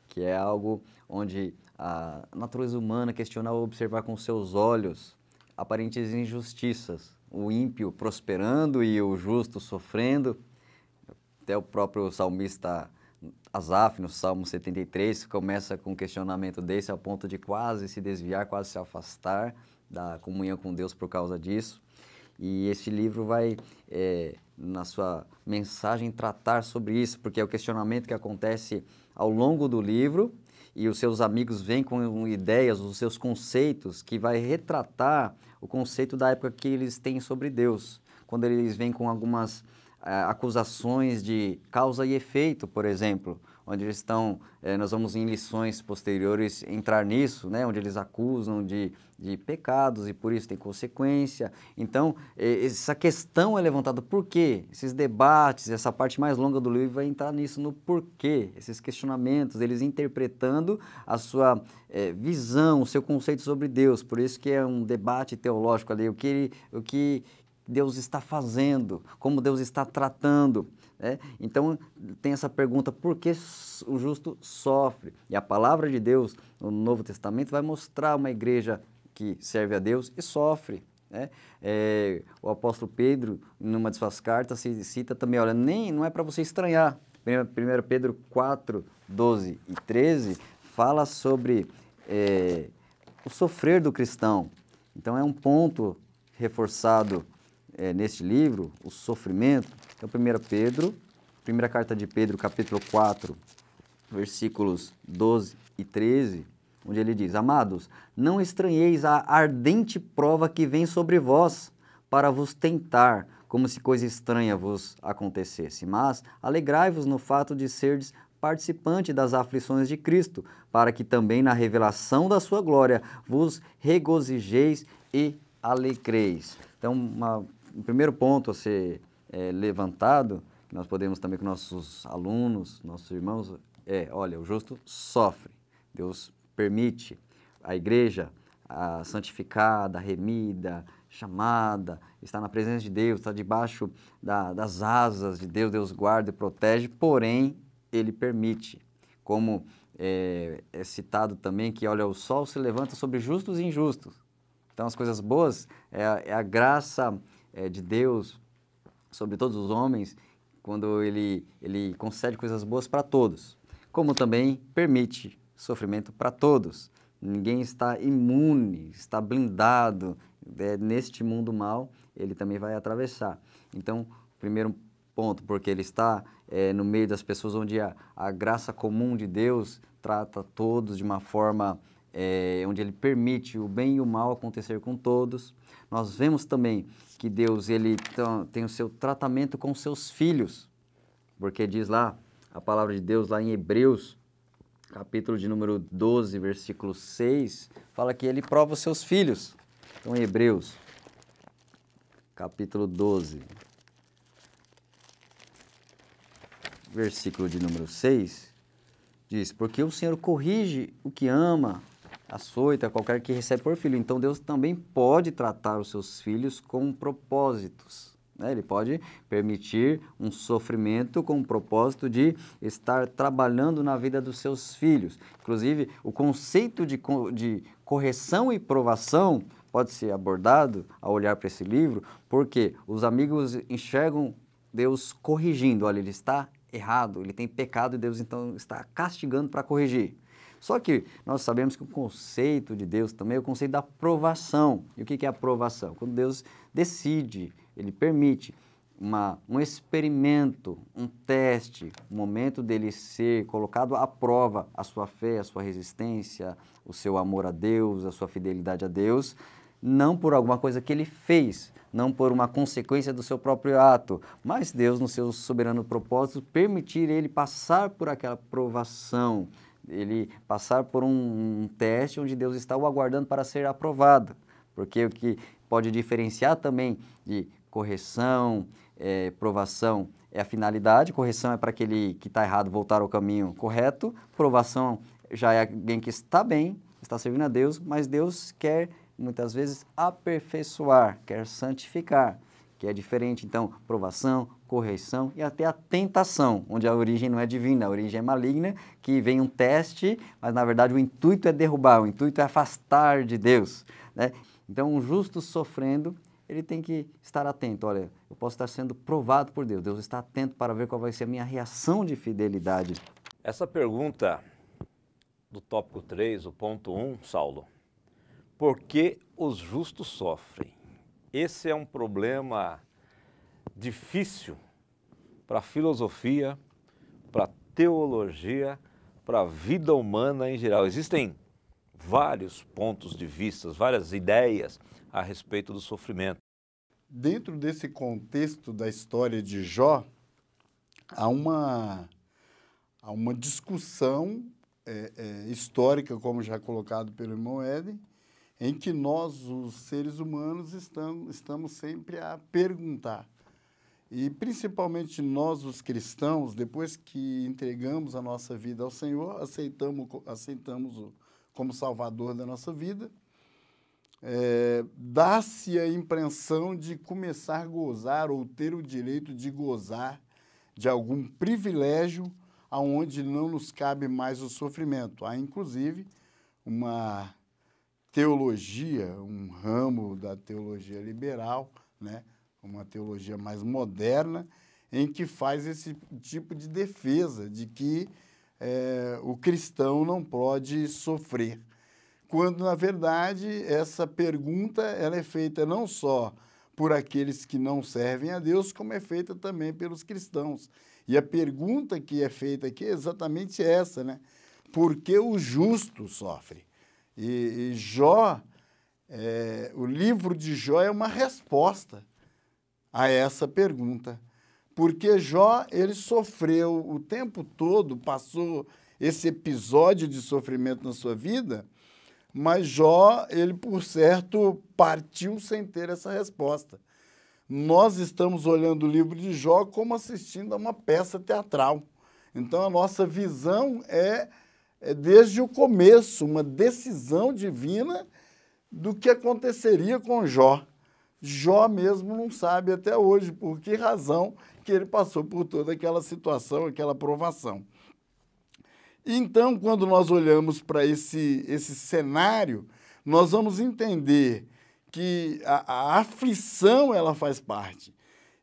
Que é algo onde a natureza humana questiona ao observar com seus olhos aparentes injustiças, o ímpio prosperando e o justo sofrendo. Até o próprio salmista Asaf, no Salmo 73, começa com um questionamento desse, ao ponto de quase se desviar, quase se afastar da comunhão com Deus por causa disso. E esse livro vai, na sua mensagem, tratar sobre isso, porque é o questionamento que acontece ao longo do livro, e os seus amigos vêm com ideias, os seus conceitos, que vai retratar o conceito da época que eles têm sobre Deus, quando eles vêm com algumas acusações de causa e efeito, por exemplo, onde eles estão, nós vamos em lições posteriores entrar nisso, né, onde eles acusam de pecados e por isso tem consequência. Então, essa questão é levantada, por quê? Esses debates, essa parte mais longa do livro vai entrar nisso, no porquê, esses questionamentos, eles interpretando a sua visão, o seu conceito sobre Deus, por isso que é um debate teológico ali, o que Deus está fazendo, como Deus está tratando. Né? Então, tem essa pergunta, por que o justo sofre? E a palavra de Deus, no Novo Testamento, vai mostrar uma igreja que serve a Deus e sofre. Né? O apóstolo Pedro, numa de suas cartas, se cita também, olha, não é para você estranhar. 1 Pedro 4, 12 e 13, fala sobre o sofrer do cristão. Então, é um ponto reforçado neste livro, o sofrimento. Então, 1 Pedro, primeira carta de Pedro, capítulo 4, versículos 12 e 13, onde ele diz: amados, não estranheis a ardente prova que vem sobre vós, para vos tentar, como se coisa estranha vos acontecesse, mas alegrai-vos no fato de serdes participante das aflições de Cristo, para que também na revelação da sua glória vos regozijeis e alegreis. Então, um primeiro ponto a ser levantado, que nós podemos também com nossos alunos, nossos irmãos, olha, o justo sofre, Deus permite, a igreja santificada, remida, chamada, está na presença de Deus, está debaixo das asas de Deus, Deus guarda e protege, porém, Ele permite, como é citado também que, olha, o sol se levanta sobre justos e injustos. Então, as coisas boas é a graça de Deus sobre todos os homens, quando Ele concede coisas boas para todos, como também permite sofrimento para todos. Ninguém está imune, está blindado neste mundo mal, ele também vai atravessar. Então, primeiro ponto, porque ele está no meio das pessoas onde a graça comum de Deus trata todos de uma forma onde ele permite o bem e o mal acontecer com todos. Nós vemos também que Deus ele tem o seu tratamento com seus filhos, porque diz lá, a palavra de Deus lá em Hebreus, capítulo de número 12, versículo 6, fala que ele prova os seus filhos. Então, em Hebreus, capítulo 12, versículo de número 6, diz: porque o Senhor corrige o que ama, açoita qualquer que recebe por filho. Então, Deus também pode tratar os seus filhos com propósitos. Né? Ele pode permitir um sofrimento com o propósito de estar trabalhando na vida dos seus filhos. Inclusive, o conceito de correção e provação pode ser abordado ao olhar para esse livro, porque os amigos enxergam Deus corrigindo. Olha, ele está errado, ele tem pecado e Deus então está castigando para corrigir. Só que nós sabemos que o conceito de Deus também é o conceito da provação. E o que é a provação? Quando Deus decide, Ele permite um experimento, um teste, um momento dele ser colocado à prova, a sua fé, a sua resistência, o seu amor a Deus, a sua fidelidade a Deus, não por alguma coisa que ele fez, não por uma consequência do seu próprio ato, mas Deus, no seu soberano propósito, permitir ele passar por aquela provação, ele passar por um teste onde Deus está o aguardando para ser aprovado. Porque o que pode diferenciar também de correção, provação é a finalidade, correção é para aquele que está errado voltar ao caminho correto, provação já é alguém que está bem, está servindo a Deus, mas Deus quer muitas vezes aperfeiçoar, quer santificar, que é diferente. Então, provação, correção e até a tentação, onde a origem não é divina, a origem é maligna, que vem um teste, mas na verdade o intuito é derrubar, o intuito é afastar de Deus, né? Então, um justo sofrendo, ele tem que estar atento. Olha, eu posso estar sendo provado por Deus. Deus está atento para ver qual vai ser a minha reação de fidelidade. Essa pergunta do tópico 3, o ponto 1, Saulo, por que os justos sofrem? Esse é um problema difícil para a filosofia, para a teologia, para a vida humana em geral. Existem vários pontos de vista, várias ideias a respeito do sofrimento. Dentro desse contexto da história de Jó, há uma discussão histórica, como já colocado pelo irmão Éden, em que nós, os seres humanos, estamos sempre a perguntar. E principalmente nós, os cristãos, depois que entregamos a nossa vida ao Senhor, aceitamos-o como Salvador da nossa vida, dá-se a impressão de começar a gozar ou ter o direito de gozar de algum privilégio aonde não nos cabe mais o sofrimento. Há, inclusive, uma teologia, um ramo da teologia liberal, né? Uma teologia mais moderna, em que faz esse tipo de defesa de que o cristão não pode sofrer. Quando, na verdade, essa pergunta ela é feita não só por aqueles que não servem a Deus, como é feita também pelos cristãos. E a pergunta que é feita aqui é exatamente essa, né? Por que o justo sofre? E Jó, o livro de Jó é uma resposta a essa pergunta. Porque Jó, ele sofreu o tempo todo, passou esse episódio de sofrimento na sua vida, mas Jó, ele, por certo, partiu sem ter essa resposta. Nós estamos olhando o livro de Jó como assistindo a uma peça teatral. Então, a nossa visão é desde o começo, uma decisão divina do que aconteceria com Jó. Jó mesmo não sabe até hoje por que razão que ele passou por toda aquela situação, aquela provação. Então, quando nós olhamos para esse cenário, nós vamos entender que a aflição ela faz parte.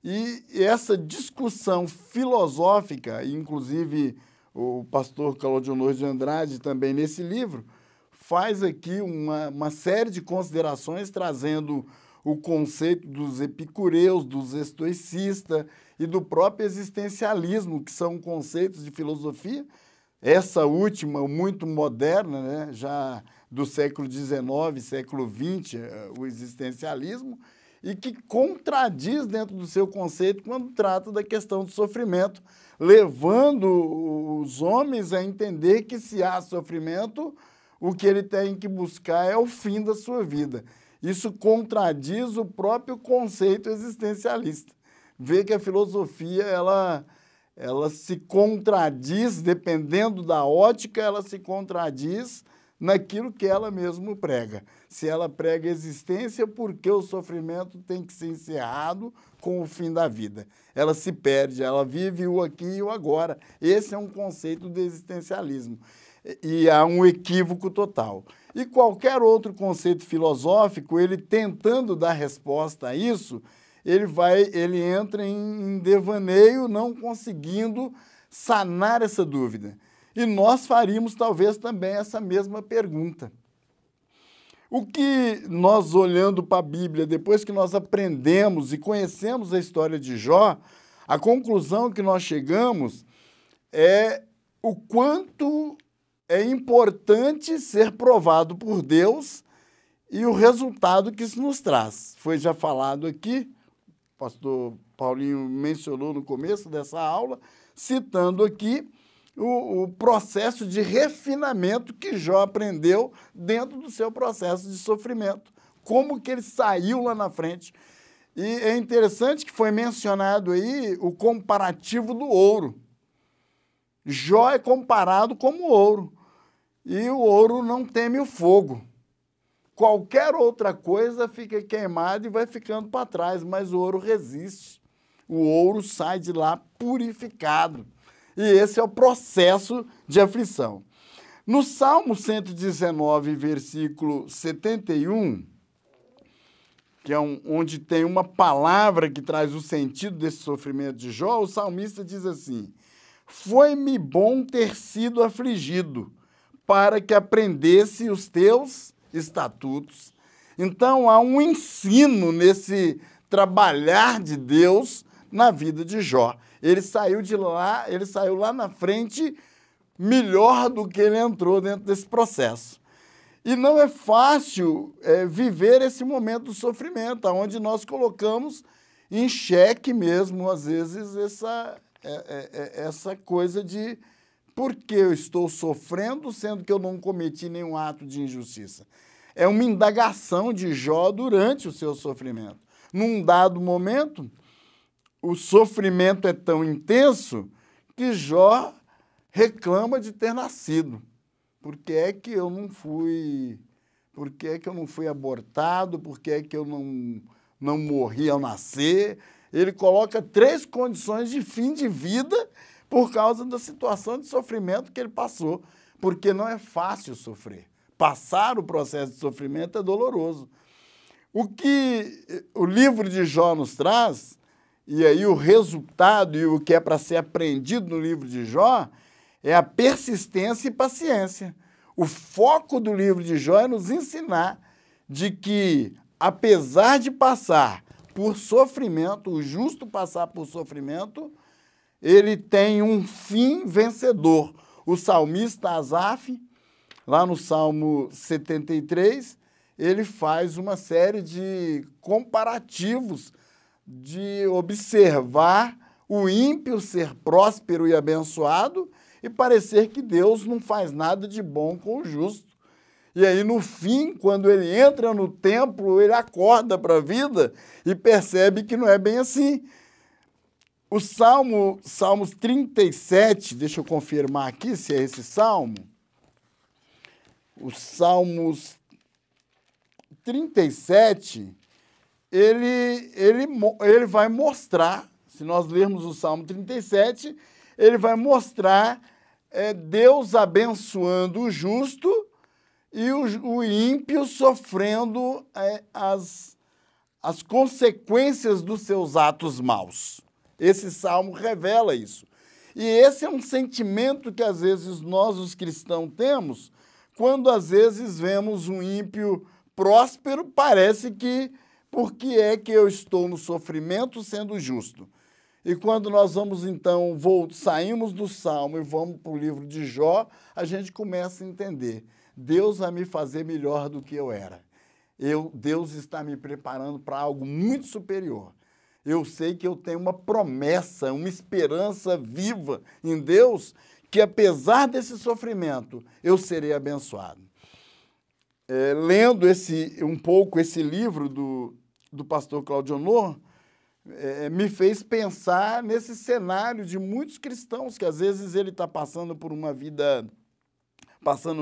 E essa discussão filosófica, inclusive o pastor Claudionor de Andrade também nesse livro, faz aqui uma série de considerações trazendo o conceito dos epicureus, dos estoicistas e do próprio existencialismo, que são conceitos de filosofia, essa última, muito moderna, né, já do século XIX, século XX, o existencialismo, e que contradiz dentro do seu conceito quando trata da questão do sofrimento, levando os homens a entender que se há sofrimento, o que ele tem que buscar é o fim da sua vida. Isso contradiz o próprio conceito existencialista. Vê que a filosofia, ela se contradiz, dependendo da ótica, ela se contradiz naquilo que ela mesma prega. Se ela prega existência, por que o sofrimento tem que ser encerrado com o fim da vida? Ela se perde, ela vive o aqui e o agora. Esse é um conceito do existencialismo. E há um equívoco total. E qualquer outro conceito filosófico, ele tentando dar resposta a isso, ele entra em devaneio, não conseguindo sanar essa dúvida. E nós faríamos talvez também essa mesma pergunta. O que nós, olhando para a Bíblia, depois que nós aprendemos e conhecemos a história de Jó, a conclusão que nós chegamos é o quanto é importante ser provado por Deus e o resultado que isso nos traz. Foi já falado aqui, o pastor Paulinho mencionou no começo dessa aula, citando aqui o processo de refinamento que Jó aprendeu dentro do seu processo de sofrimento. Como que ele saiu lá na frente. E é interessante que foi mencionado aí o comparativo do ouro. Jó é comparado como ouro. E o ouro não teme o fogo. Qualquer outra coisa fica queimada e vai ficando para trás, mas o ouro resiste. O ouro sai de lá purificado. E esse é o processo de aflição. No Salmo 119, versículo 71, que é onde tem uma palavra que traz o sentido desse sofrimento de Jó, o salmista diz assim: foi-me bom ter sido afligido, para que aprendesse os teus estatutos. Então, há um ensino nesse trabalhar de Deus na vida de Jó. Ele saiu lá na frente melhor do que ele entrou dentro desse processo. E não é fácil viver esse momento do sofrimento, onde nós colocamos em xeque mesmo, às vezes, essa coisa de por que eu estou sofrendo, sendo que eu não cometi nenhum ato de injustiça. É uma indagação de Jó durante o seu sofrimento. Num dado momento, o sofrimento é tão intenso que Jó reclama de ter nascido. Por que é que eu não fui abortado? Por que é que eu não morri ao nascer? Ele coloca 3 condições de fim de vida por causa da situação de sofrimento que ele passou, porque não é fácil sofrer. Passar o processo de sofrimento é doloroso. O que o livro de Jó nos traz, e aí o resultado e o que é para ser aprendido no livro de Jó, é a persistência e paciência. O foco do livro de Jó é nos ensinar de que, apesar de passar por sofrimento, o justo passar por sofrimento, ele tem um fim vencedor. O salmista Asaf, lá no Salmo 73, ele faz uma série de comparativos de observar o ímpio ser próspero e abençoado e parecer que Deus não faz nada de bom com o justo. E aí, no fim, quando ele entra no templo, ele acorda para a vida e percebe que não é bem assim. O Salmos 37, deixa eu confirmar aqui se é esse salmo. O Salmos 37, ele vai mostrar, se nós lermos o Salmo 37, ele vai mostrar Deus abençoando o justo e o ímpio sofrendo as consequências dos seus atos maus. Esse salmo revela isso. E esse é um sentimento que, às vezes, nós, os cristãos, temos, quando, às vezes, vemos um ímpio próspero, parece que, por que é que eu estou no sofrimento sendo justo? E quando nós vamos, então, saímos do Salmo e vamos para o livro de Jó, a gente começa a entender. Deus vai me fazer melhor do que eu era. Deus está me preparando para algo muito superior. Eu sei que eu tenho uma promessa, uma esperança viva em Deus, que apesar desse sofrimento, eu serei abençoado. Lendo um pouco esse livro do pastor Claudio Honor, me fez pensar nesse cenário de muitos cristãos que às vezes ele está passando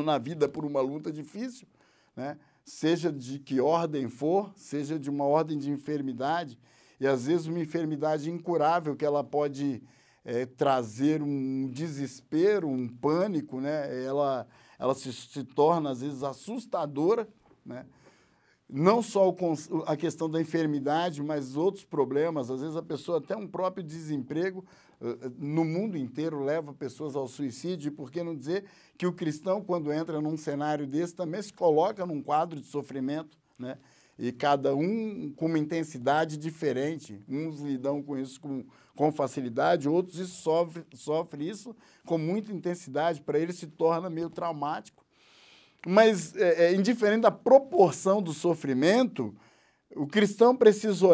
na vida por uma luta difícil, né? Seja de que ordem for, seja de uma ordem de enfermidade, e às vezes uma enfermidade incurável que ela pode trazer um desespero, um pânico, né? Ela se torna às vezes assustadora, né? Não só a questão da enfermidade, mas outros problemas. Às vezes a pessoa até um próprio desemprego no mundo inteiro leva pessoas ao suicídio. E por que não dizer que o cristão, quando entra num cenário desse, também se coloca num quadro de sofrimento, né? E cada um com uma intensidade diferente. Uns lidam com isso com facilidade, outros sofrem isso com muita intensidade. Para eles se torna meio traumático. Mas, indiferente da proporção do sofrimento, o cristão precisa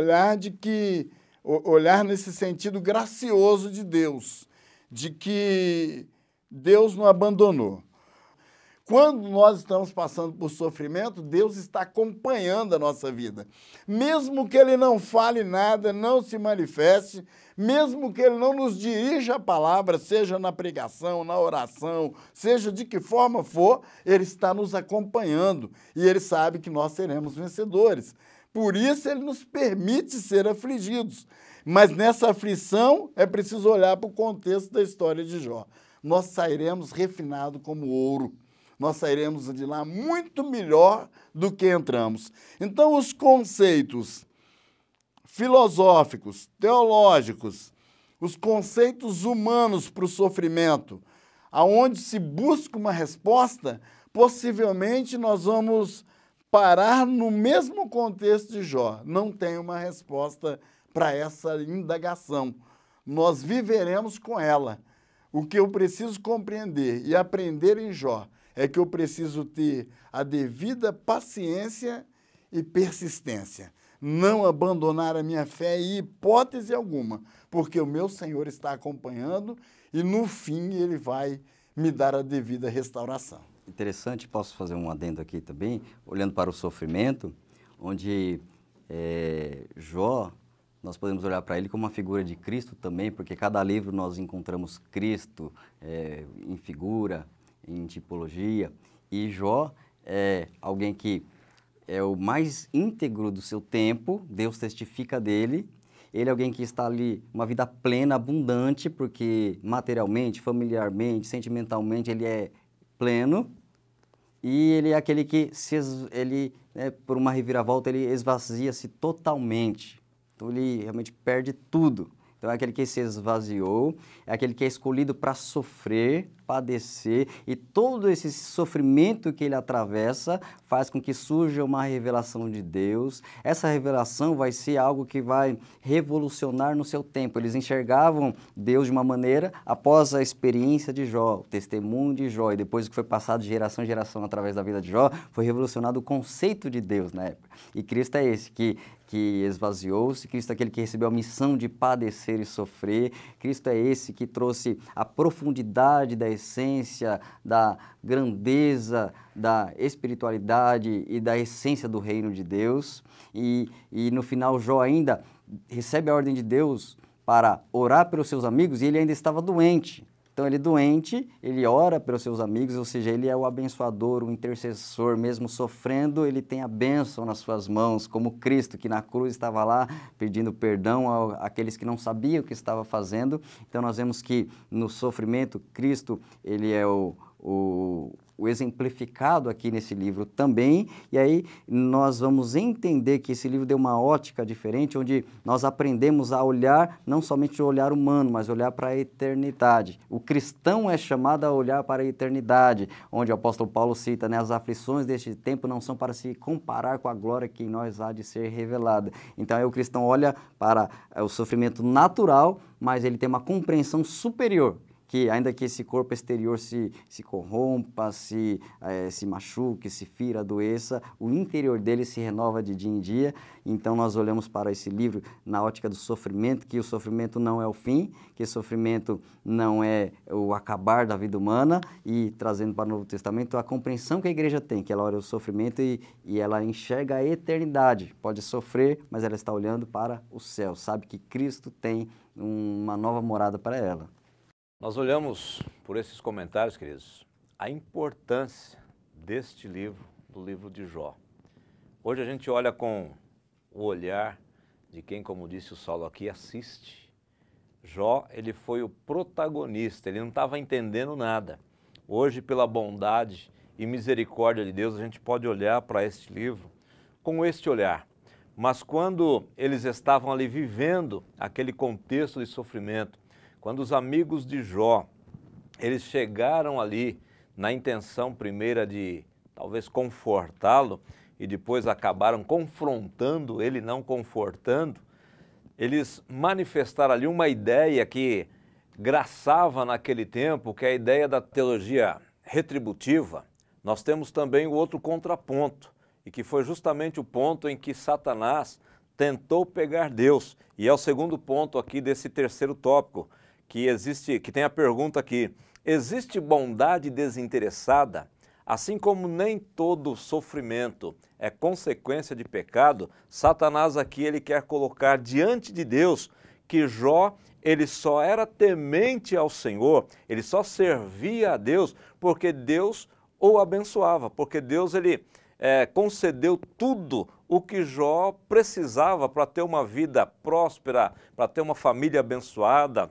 olhar nesse sentido gracioso de Deus, de que Deus não abandonou. Quando nós estamos passando por sofrimento, Deus está acompanhando a nossa vida. Mesmo que Ele não fale nada, não se manifeste, mesmo que Ele não nos dirija a palavra, seja na pregação, na oração, seja de que forma for, Ele está nos acompanhando e Ele sabe que nós seremos vencedores. Por isso Ele nos permite ser afligidos. Mas nessa aflição é preciso olhar para o contexto da história de Jó. Nós sairemos refinados como ouro. Nós sairemos de lá muito melhor do que entramos. Então, os conceitos filosóficos, teológicos, os conceitos humanos para o sofrimento, aonde se busca uma resposta, possivelmente nós vamos parar no mesmo contexto de Jó. Não tem uma resposta para essa indagação. Nós viveremos com ela. O que eu preciso compreender e aprender em Jó é que eu preciso ter a devida paciência e persistência. Não abandonar a minha fé em hipótese alguma, porque o meu Senhor está acompanhando e, no fim, Ele vai me dar a devida restauração. Interessante, posso fazer um adendo aqui também, olhando para o sofrimento, onde Jó, nós podemos olhar para ele como uma figura de Cristo também, porque cada livro nós encontramos Cristo em figura, em tipologia, e Jó é alguém que é o mais íntegro do seu tempo, Deus testifica dele, ele é alguém que está ali, uma vida plena, abundante, porque materialmente, familiarmente, sentimentalmente, ele é pleno, e ele é aquele que, por uma reviravolta, ele esvazia-se totalmente, então ele realmente perde tudo. Então é aquele que se esvaziou, é aquele que é escolhido para sofrer, padecer, e todo esse sofrimento que ele atravessa faz com que surja uma revelação de Deus. Essa revelação vai ser algo que vai revolucionar no seu tempo. Eles enxergavam Deus de uma maneira após a experiência de Jó, o testemunho de Jó, e depois que foi passado de geração em geração através da vida de Jó, foi revolucionado o conceito de Deus na época. E Cristo é esse que esvaziou-se, Cristo é aquele que recebeu a missão de padecer e sofrer, Cristo é esse que trouxe a profundidade da essência, da grandeza, da espiritualidade e da essência do reino de Deus. E no final Jó ainda recebe a ordem de Deus para orar pelos seus amigos e ele ainda estava doente. Então ele doente, ele ora pelos seus amigos, ou seja, ele é o abençoador, o intercessor, mesmo sofrendo, ele tem a bênção nas suas mãos, como Cristo, que na cruz estava lá pedindo perdão àqueles que não sabiam o que estava fazendo. Então nós vemos que no sofrimento, Cristo, ele é o exemplificado aqui nesse livro também, e aí nós vamos entender que esse livro deu uma ótica diferente, onde nós aprendemos a olhar, não somente o olhar humano, mas olhar para a eternidade. O cristão é chamado a olhar para a eternidade, onde o apóstolo Paulo cita, né, as aflições deste tempo não são para se comparar com a glória que em nós há de ser revelada. Então aí o cristão olha para o sofrimento natural, mas ele tem uma compreensão superior, que ainda que esse corpo exterior se corrompa, se machuque, se fira, adoeça, o interior dele se renova de dia em dia. Então nós olhamos para esse livro na ótica do sofrimento, que o sofrimento não é o fim, que o sofrimento não é o acabar da vida humana, e trazendo para o Novo Testamento a compreensão que a igreja tem, que ela olha o sofrimento e ela enxerga a eternidade. Pode sofrer, mas ela está olhando para o céu, sabe que Cristo tem uma nova morada para ela. Nós olhamos por esses comentários, queridos, a importância deste livro, do livro de Jó. Hoje a gente olha com o olhar de quem, como disse o Saulo aqui, assiste. Jó, ele foi o protagonista, ele não estava entendendo nada. Hoje, pela bondade e misericórdia de Deus, a gente pode olhar para este livro com este olhar. Mas quando eles estavam ali vivendo aquele contexto de sofrimento, quando os amigos de Jó, eles chegaram ali na intenção primeira de talvez confortá-lo e depois acabaram confrontando ele, não confortando, eles manifestaram ali uma ideia que graçava naquele tempo, que é a ideia da teologia retributiva. nós temos também o outro contraponto, e que foi justamente o ponto em que Satanás tentou pegar Deus. E é o segundo ponto aqui desse terceiro tópico, que tem a pergunta aqui: existe bondade desinteressada? Assim como nem todo sofrimento é consequência de pecado, Satanás aqui ele quer colocar diante de Deus que Jó ele só era temente ao Senhor, ele só servia a Deus porque Deus o abençoava, porque Deus ele concedeu tudo o que Jó precisava para ter uma vida próspera, para ter uma família abençoada,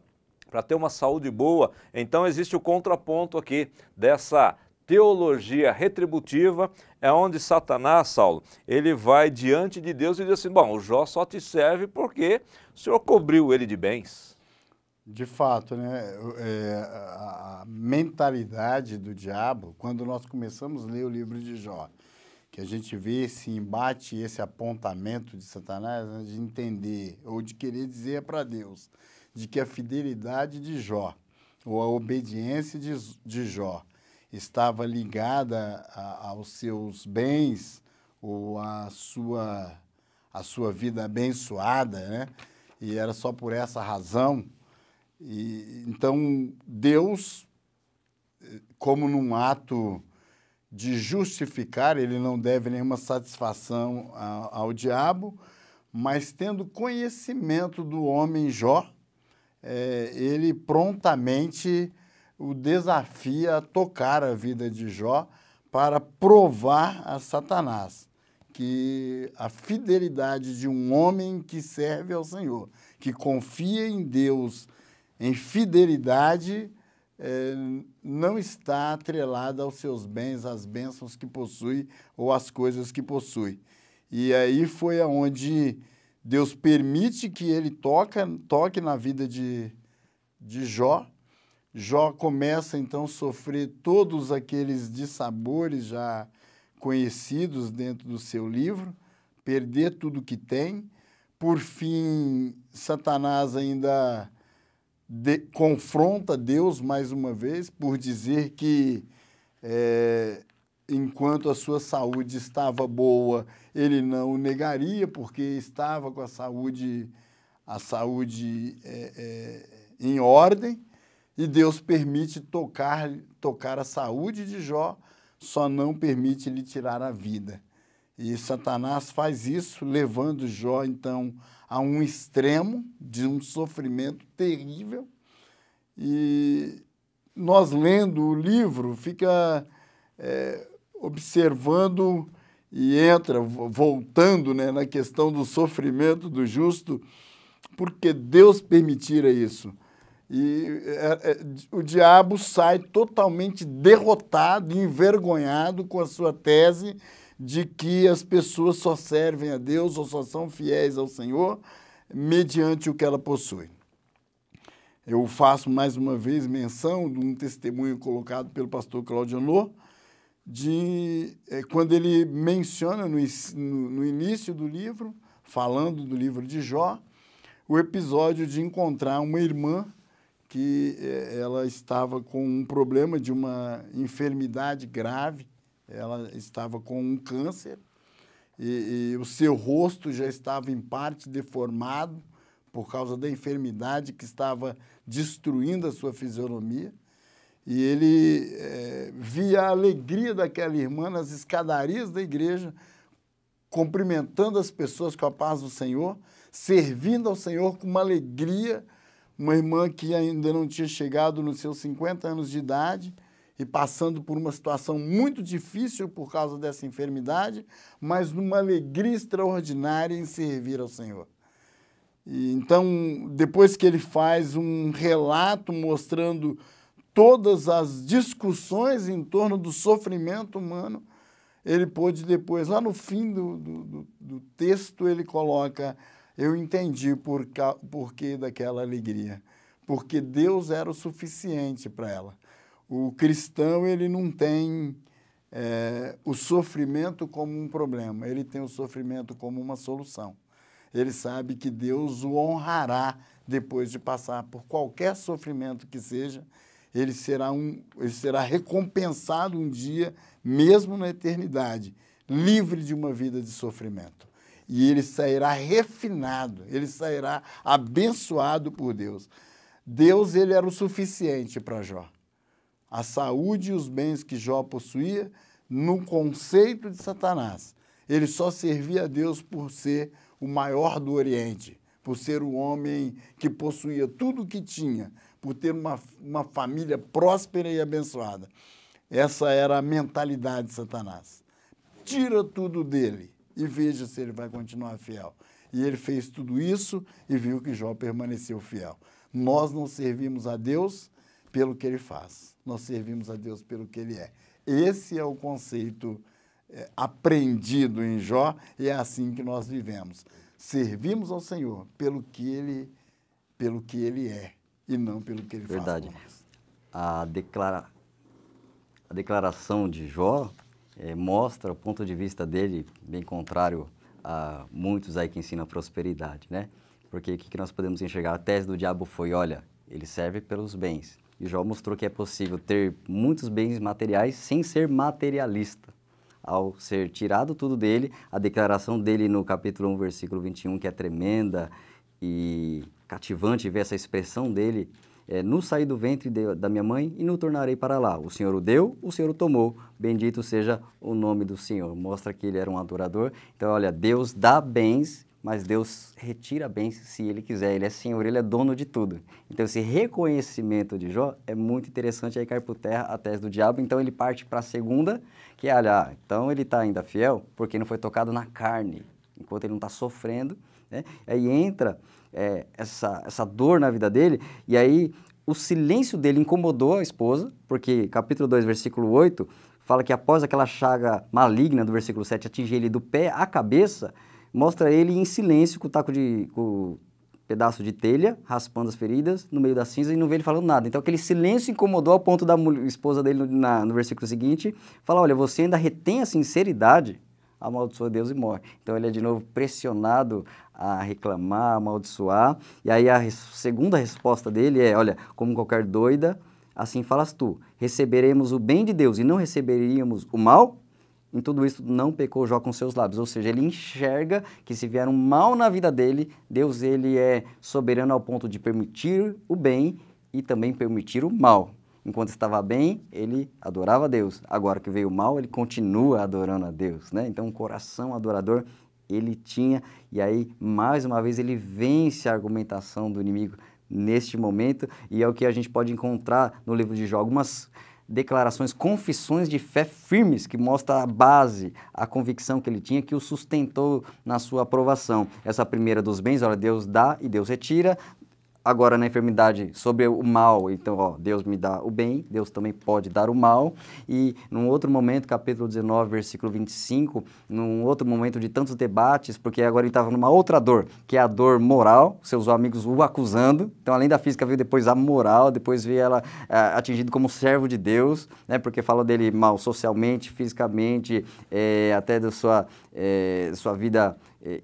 para ter uma saúde boa. Então existe o contraponto aqui dessa teologia retributiva, é onde Satanás, Saulo, ele vai diante de Deus e diz assim: bom, o Jó só te serve porque o Senhor cobriu ele de bens. De fato, né? A mentalidade do diabo, quando nós começamos a ler o livro de Jó, que a gente vê esse embate, esse apontamento de Satanás, né, de entender ou de querer dizer para Deus de que a fidelidade de Jó ou a obediência de Jó estava ligada aos seus bens ou à sua vida abençoada, né? E era só por essa razão. E então Deus, como num ato de justificar, ele não deve nenhuma satisfação ao diabo, mas tendo conhecimento do homem Jó, ele prontamente o desafia a tocar a vida de Jó para provar a Satanás que a fidelidade de um homem que serve ao Senhor, que confia em Deus em fidelidade, não está atrelada aos seus bens, às bênçãos que possui ou às coisas que possui. E aí foi aonde Deus permite que ele toque na vida de Jó. Jó começa, então, a sofrer todos aqueles dissabores já conhecidos dentro do seu livro, perder tudo que tem. Por fim, Satanás ainda confronta Deus mais uma vez por dizer que, enquanto a sua saúde estava boa, ele não o negaria, porque estava com a saúde em ordem. E Deus permite tocar a saúde de Jó, só não permite lhe tirar a vida. E Satanás faz isso, levando Jó, então, a um extremo de um sofrimento terrível. E nós, lendo o livro, fica observando e voltando, né, na questão do sofrimento do justo, porque Deus permitira isso. E o diabo sai totalmente derrotado, envergonhado com a sua tese de que as pessoas só servem a Deus ou só são fiéis ao Senhor mediante o que ela possui. Eu faço mais uma vez menção de um testemunho colocado pelo pastor Cláudio Honor, quando ele menciona no início do livro, falando do livro de Jó, o episódio de encontrar uma irmã que ela estava com um problema de uma enfermidade grave, ela estava com um câncer e o seu rosto já estava em parte deformado por causa da enfermidade que estava destruindo a sua fisionomia. E ele via a alegria daquela irmã nas escadarias da igreja, cumprimentando as pessoas com a paz do Senhor, servindo ao Senhor com uma alegria. Uma irmã que ainda não tinha chegado nos seus 50 anos de idade e passando por uma situação muito difícil por causa dessa enfermidade, mas numa alegria extraordinária em servir ao Senhor. E então, depois que ele faz um relato mostrando todas as discussões em torno do sofrimento humano, ele pôde depois, lá no fim do texto, ele coloca: eu entendi por que daquela alegria, porque Deus era o suficiente para ela. O cristão, ele não tem o sofrimento como um problema, ele tem o sofrimento como uma solução. Ele sabe que Deus o honrará depois de passar por qualquer sofrimento que seja, ele será recompensado um dia, mesmo na eternidade, livre de uma vida de sofrimento. E ele sairá refinado, ele sairá abençoado por Deus. Deus, ele era o suficiente para Jó. A saúde e os bens que Jó possuía, no conceito de Satanás, ele só servia a Deus por ser o maior do Oriente, por ser o homem que possuía tudo o que tinha, por ter uma família próspera e abençoada. Essa era a mentalidade de Satanás. Tira tudo dele e veja se ele vai continuar fiel. E ele fez tudo isso e viu que Jó permaneceu fiel. Nós não servimos a Deus pelo que ele faz, nós servimos a Deus pelo que ele é. Esse é o conceito aprendido em Jó e é assim que nós vivemos. Servimos ao Senhor pelo que ele é e não pelo que ele faz por nós. A declaração de Jó mostra o ponto de vista dele bem contrário a muitos aí que ensinam a prosperidade, né? Porque o que nós podemos enxergar? A tese do diabo foi, olha, ele serve pelos bens. E Jó mostrou que é possível ter muitos bens materiais sem ser materialista. Ao ser tirado tudo dele, a declaração dele no capítulo 1, versículo 21, que é tremenda e cativante ver essa expressão dele, no saí do ventre da minha mãe e no tornarei para lá. O Senhor o deu, o Senhor o tomou. Bendito seja o nome do Senhor. Mostra que ele era um adorador. Então, olha, Deus dá bens, mas Deus retira bens se Ele quiser. Ele é Senhor, Ele é dono de tudo. Então, esse reconhecimento de Jó é muito interessante. Aí cai por terra a tese do diabo. Então, ele parte para a segunda, que é, olha, então ele está ainda fiel porque não foi tocado na carne, enquanto ele não está sofrendo, né? Aí entra essa dor na vida dele, e aí o silêncio dele incomodou a esposa, porque capítulo 2, versículo 8, fala que após aquela chaga maligna do versículo 7 atingir ele do pé à cabeça, mostra ele em silêncio com o pedaço de telha, raspando as feridas, no meio da cinza, e não vê ele falando nada. Então aquele silêncio incomodou ao ponto da esposa dele no versículo seguinte, fala, olha, você ainda retém a sinceridade, amaldiçoa Deus e morre. Então ele é de novo pressionado a reclamar, a amaldiçoar, e aí a segunda resposta dele é, olha, como qualquer doida, assim falas tu, receberemos o bem de Deus e não receberíamos o mal? Em tudo isso não pecou Jó com seus lábios, ou seja, ele enxerga que se vier um mal na vida dele, Deus ele é soberano ao ponto de permitir o bem e também permitir o mal. Enquanto estava bem, ele adorava a Deus. Agora que veio o mal, ele continua adorando a Deus, né? Então, um coração adorador ele tinha, e aí, mais uma vez, ele vence a argumentação do inimigo neste momento, e é o que a gente pode encontrar no livro de Jó, algumas declarações, confissões de fé firmes, que mostra a base, a convicção que ele tinha, que o sustentou na sua aprovação. Essa primeira dos bens, olha, Deus dá e Deus retira. Agora, na enfermidade, sobre o mal, então, ó, Deus me dá o bem, Deus também pode dar o mal. E, num outro momento, capítulo 19, versículo 25, num outro momento de tantos debates, porque agora ele estava numa outra dor, que é a dor moral, seus amigos o acusando. Então, além da física, veio depois a moral, depois veio ela atingido como servo de Deus, né, porque fala dele mal socialmente, fisicamente, até da sua vida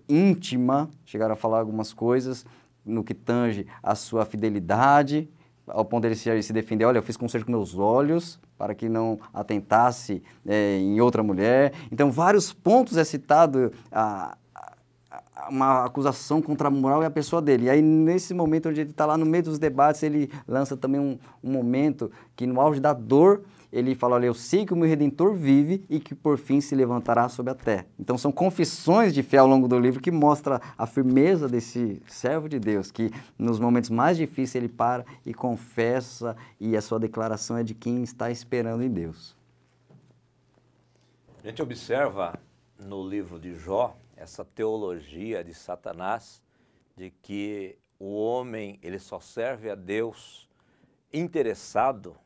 íntima, chegaram a falar algumas coisas, no que tange a sua fidelidade, ao ponto dele se defender, olha, eu fiz concerto com meus olhos, para que não atentasse em outra mulher. Então, vários pontos é citado uma acusação contra a moral e a pessoa dele. E aí, nesse momento onde ele está lá no meio dos debates, ele lança também um momento que, no auge da dor, ele fala, olha, eu sei que o meu Redentor vive e que por fim se levantará sobre a terra. Então são confissões de fé ao longo do livro que mostra a firmeza desse servo de Deus, que nos momentos mais difíceis ele para e confessa, e a sua declaração é de quem está esperando em Deus. A gente observa no livro de Jó essa teologia de Satanás, de que o homem ele só serve a Deus interessado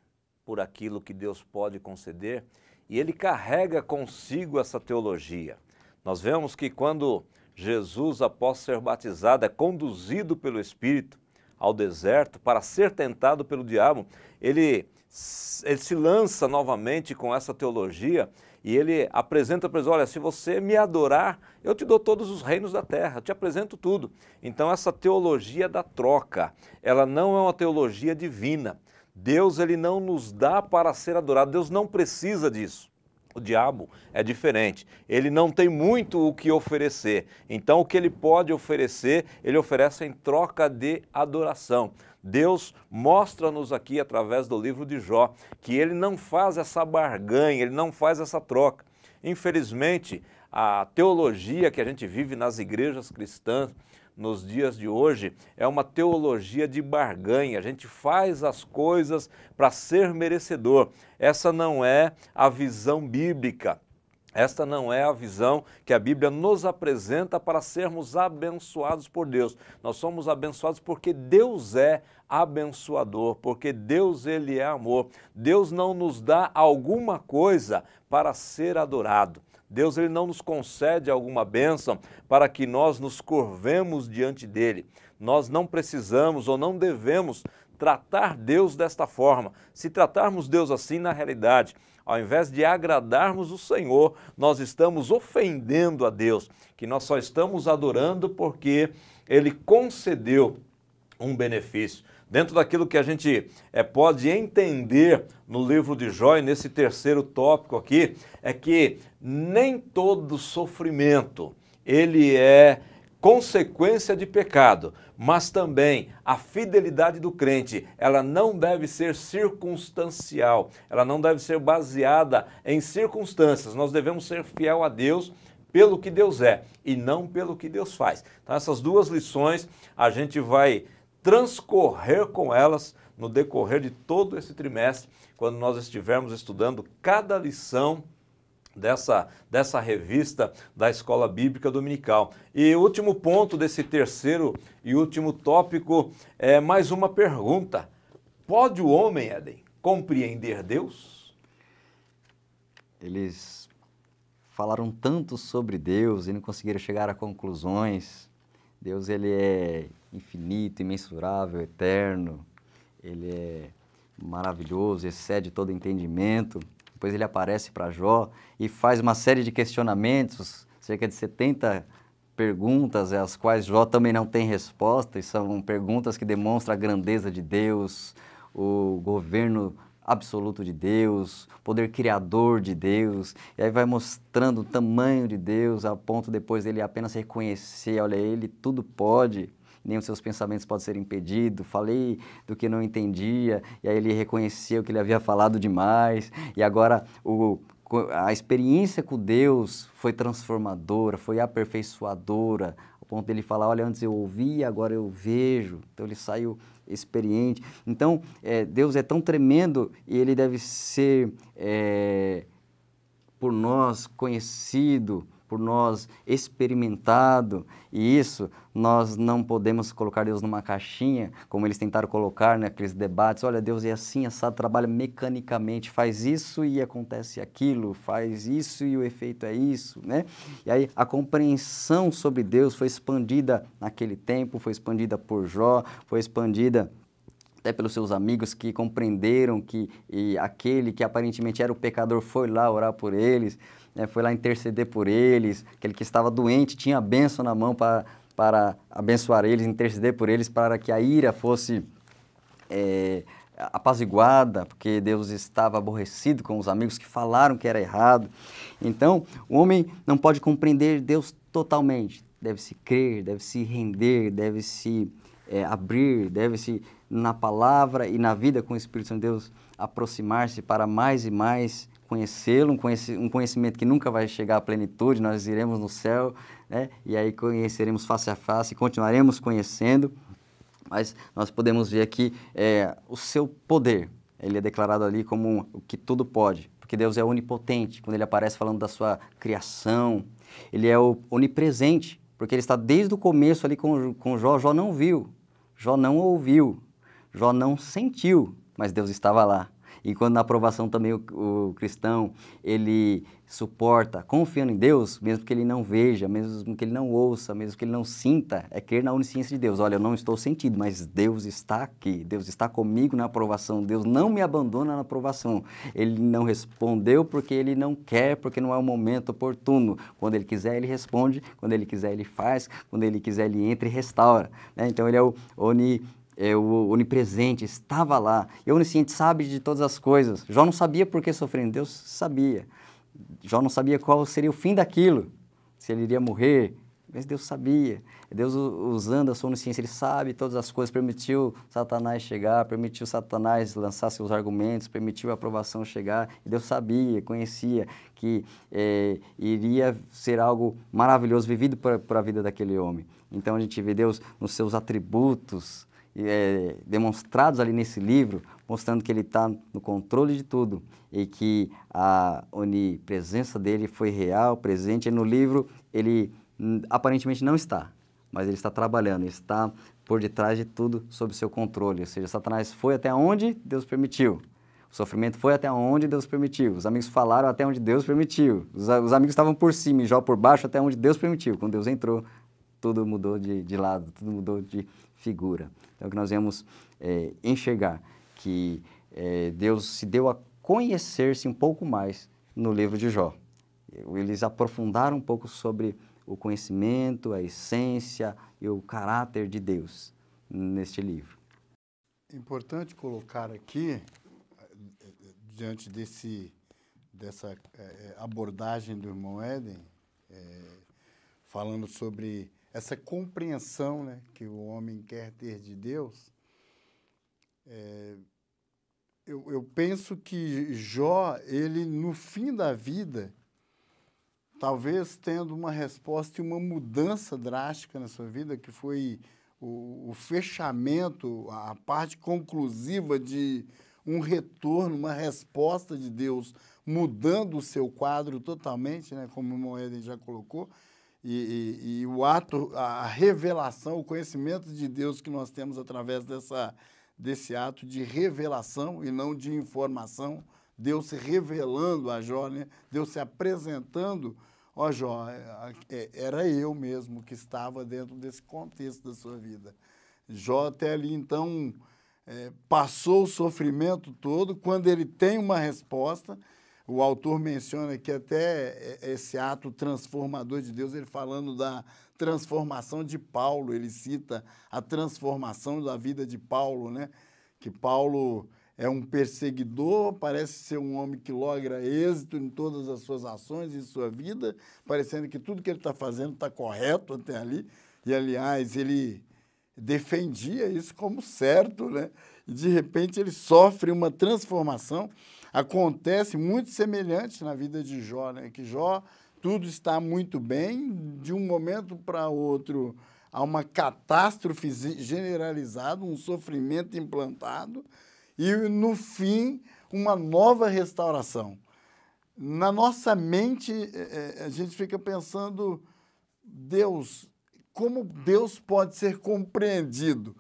por aquilo que Deus pode conceder, e ele carrega consigo essa teologia. Nós vemos que quando Jesus, após ser batizado, é conduzido pelo Espírito ao deserto para ser tentado pelo diabo, ele se lança novamente com essa teologia e ele apresenta para eles, olha, se você me adorar, eu te dou todos os reinos da terra, eu te apresento tudo. Então essa teologia da troca, ela não é uma teologia divina. Deus, ele não nos dá para ser adorado, Deus não precisa disso. O diabo é diferente, ele não tem muito o que oferecer, então o que ele pode oferecer, ele oferece em troca de adoração. Deus mostra-nos aqui através do livro de Jó que ele não faz essa barganha, ele não faz essa troca. Infelizmente, a teologia que a gente vive nas igrejas cristãs nos dias de hoje é uma teologia de barganha, a gente faz as coisas para ser merecedor. Essa não é a visão bíblica, esta não é a visão que a Bíblia nos apresenta para sermos abençoados por Deus. Nós somos abençoados porque Deus é abençoador, porque Deus, ele é amor. Deus não nos dá alguma coisa para ser adorado. Deus, ele não nos concede alguma bênção para que nós nos curvemos diante dele. Nós não precisamos ou não devemos tratar Deus desta forma. Se tratarmos Deus assim, na realidade, ao invés de agradarmos o Senhor, nós estamos ofendendo a Deus, que nós só estamos adorando porque ele concedeu um benefício. Dentro daquilo que a gente pode entender no livro de Jó, e nesse terceiro tópico aqui, é que nem todo sofrimento ele é consequência de pecado, mas também a fidelidade do crente, ela não deve ser circunstancial, ela não deve ser baseada em circunstâncias. Nós devemos ser fiel a Deus pelo que Deus é e não pelo que Deus faz. Então essas duas lições a gente vai transcorrer com elas no decorrer de todo esse trimestre, quando nós estivermos estudando cada lição dessa revista da Escola Bíblica Dominical. E o último ponto desse terceiro e último tópico é mais uma pergunta. Pode o homem, Éden, compreender Deus? Eles falaram tanto sobre Deus e não conseguiram chegar a conclusões. Deus, ele é infinito, imensurável, eterno, ele é maravilhoso, excede todo entendimento. Depois ele aparece para Jó e faz uma série de questionamentos, cerca de 70 perguntas, às quais Jó também não tem resposta, e são perguntas que demonstram a grandeza de Deus, o governo absoluto de Deus, poder criador de Deus, e aí vai mostrando o tamanho de Deus, a ponto depois dele apenas reconhecer, olha, ele tudo pode, nem os seus pensamentos podem ser impedidos, falei do que não entendia, e aí ele reconheceu que ele havia falado demais, e agora a experiência com Deus foi transformadora, foi aperfeiçoadora, ao ponto dele falar, olha, antes eu ouvia, agora eu vejo, então ele saiu experiente. Então, Deus é tão tremendo e ele deve ser por nós conhecido, por nós experimentado, e isso nós não podemos colocar Deus numa caixinha, como eles tentaram colocar naqueles debates, olha, Deus é assim, assado, trabalha mecanicamente, faz isso e acontece aquilo, faz isso e o efeito é isso, né? E aí a compreensão sobre Deus foi expandida naquele tempo, foi expandida por Jó, foi expandida até pelos seus amigos que compreenderam que aquele que aparentemente era o pecador foi lá orar por eles, né, foi lá interceder por eles, aquele que estava doente tinha a bênção na mão para abençoar eles, interceder por eles, para que a ira fosse apaziguada, porque Deus estava aborrecido com os amigos que falaram que era errado. Então, o homem não pode compreender Deus totalmente, deve se crer, deve se render, deve se abrir, deve-se na palavra e na vida com o Espírito Santo de Deus aproximar-se para mais e mais conhecê-lo, um conhecimento que nunca vai chegar à plenitude, nós iremos no céu, né? E aí conheceremos face a face, continuaremos conhecendo, mas nós podemos ver aqui o seu poder, ele é declarado ali como o que tudo pode, porque Deus é onipotente, quando ele aparece falando da sua criação, ele é onipresente, porque ele está desde o começo ali com Jó, Jó não viu, Jó não ouviu, Jó não sentiu, mas Deus estava lá. E quando na aprovação também o cristão, ele suporta, confiando em Deus, mesmo que ele não veja, mesmo que ele não ouça, mesmo que ele não sinta, é crer na onisciência de Deus. Olha, eu não estou sentindo, mas Deus está aqui, Deus está comigo na aprovação, Deus não me abandona na aprovação. Ele não respondeu porque ele não quer, porque não é o momento oportuno. Quando ele quiser, ele responde, quando ele quiser, ele faz, quando ele quiser, ele entra e restaura, né? Então, ele é o é o onipresente, estava lá. E o onisciente sabe de todas as coisas. Jó não sabia por que sofrendo, Deus sabia. Jó não sabia qual seria o fim daquilo, se ele iria morrer, mas Deus sabia. Deus, usando a sua onisciência, ele sabe todas as coisas, permitiu Satanás chegar, permitiu Satanás lançar seus argumentos, permitiu a aprovação chegar, e Deus sabia, conhecia que iria ser algo maravilhoso vivido para a vida daquele homem. Então a gente vê Deus nos seus atributos demonstrados ali nesse livro, mostrando que ele está no controle de tudo e que a onipresença dele foi real, presente. E no livro ele aparentemente não está, mas ele está trabalhando, está por detrás de tudo sob seu controle. Ou seja, Satanás foi até onde Deus permitiu. O sofrimento foi até onde Deus permitiu. Os amigos falaram até onde Deus permitiu. Os amigos estavam por cima e Jó por baixo até onde Deus permitiu. Quando Deus entrou, tudo mudou de lado, tudo mudou de figura. Então, que nós vamos enxergar que Deus se deu a conhecer-se um pouco mais no livro de Jó. Eles aprofundaram um pouco sobre o conhecimento, a essência e o caráter de Deus neste livro. Importante colocar aqui, diante dessa abordagem do irmão Éden, falando sobre essa compreensão, né, que o homem quer ter de Deus, eu penso que Jó, ele no fim da vida, talvez tendo uma resposta e uma mudança drástica na sua vida, que foi o fechamento, a parte conclusiva de um retorno, uma resposta de Deus, mudando o seu quadro totalmente, né, como o irmão Éden já colocou, e o ato, a revelação, o conhecimento de Deus que nós temos através desse ato de revelação e não de informação, Deus se revelando a Jó, né? Deus se apresentando, ó Jó, era eu mesmo que estava dentro desse contexto da sua vida. Jó até ali, então, passou o sofrimento todo, quando ele tem uma resposta, o autor menciona que até esse ato transformador de Deus, ele falando da transformação de Paulo, ele cita a transformação da vida de Paulo, né? Que Paulo é um perseguidor, parece ser um homem que logra êxito em todas as suas ações em sua vida, parecendo que tudo que ele está fazendo está correto até ali, e aliás, ele defendia isso como certo, né? E de repente ele sofre uma transformação. Acontece muito semelhante na vida de Jó, né? Que Jó, tudo está muito bem, de um momento para outro há uma catástrofe generalizada, um sofrimento implantado, e no fim, uma nova restauração. Na nossa mente, a gente fica pensando, Deus, como Deus pode ser compreendido?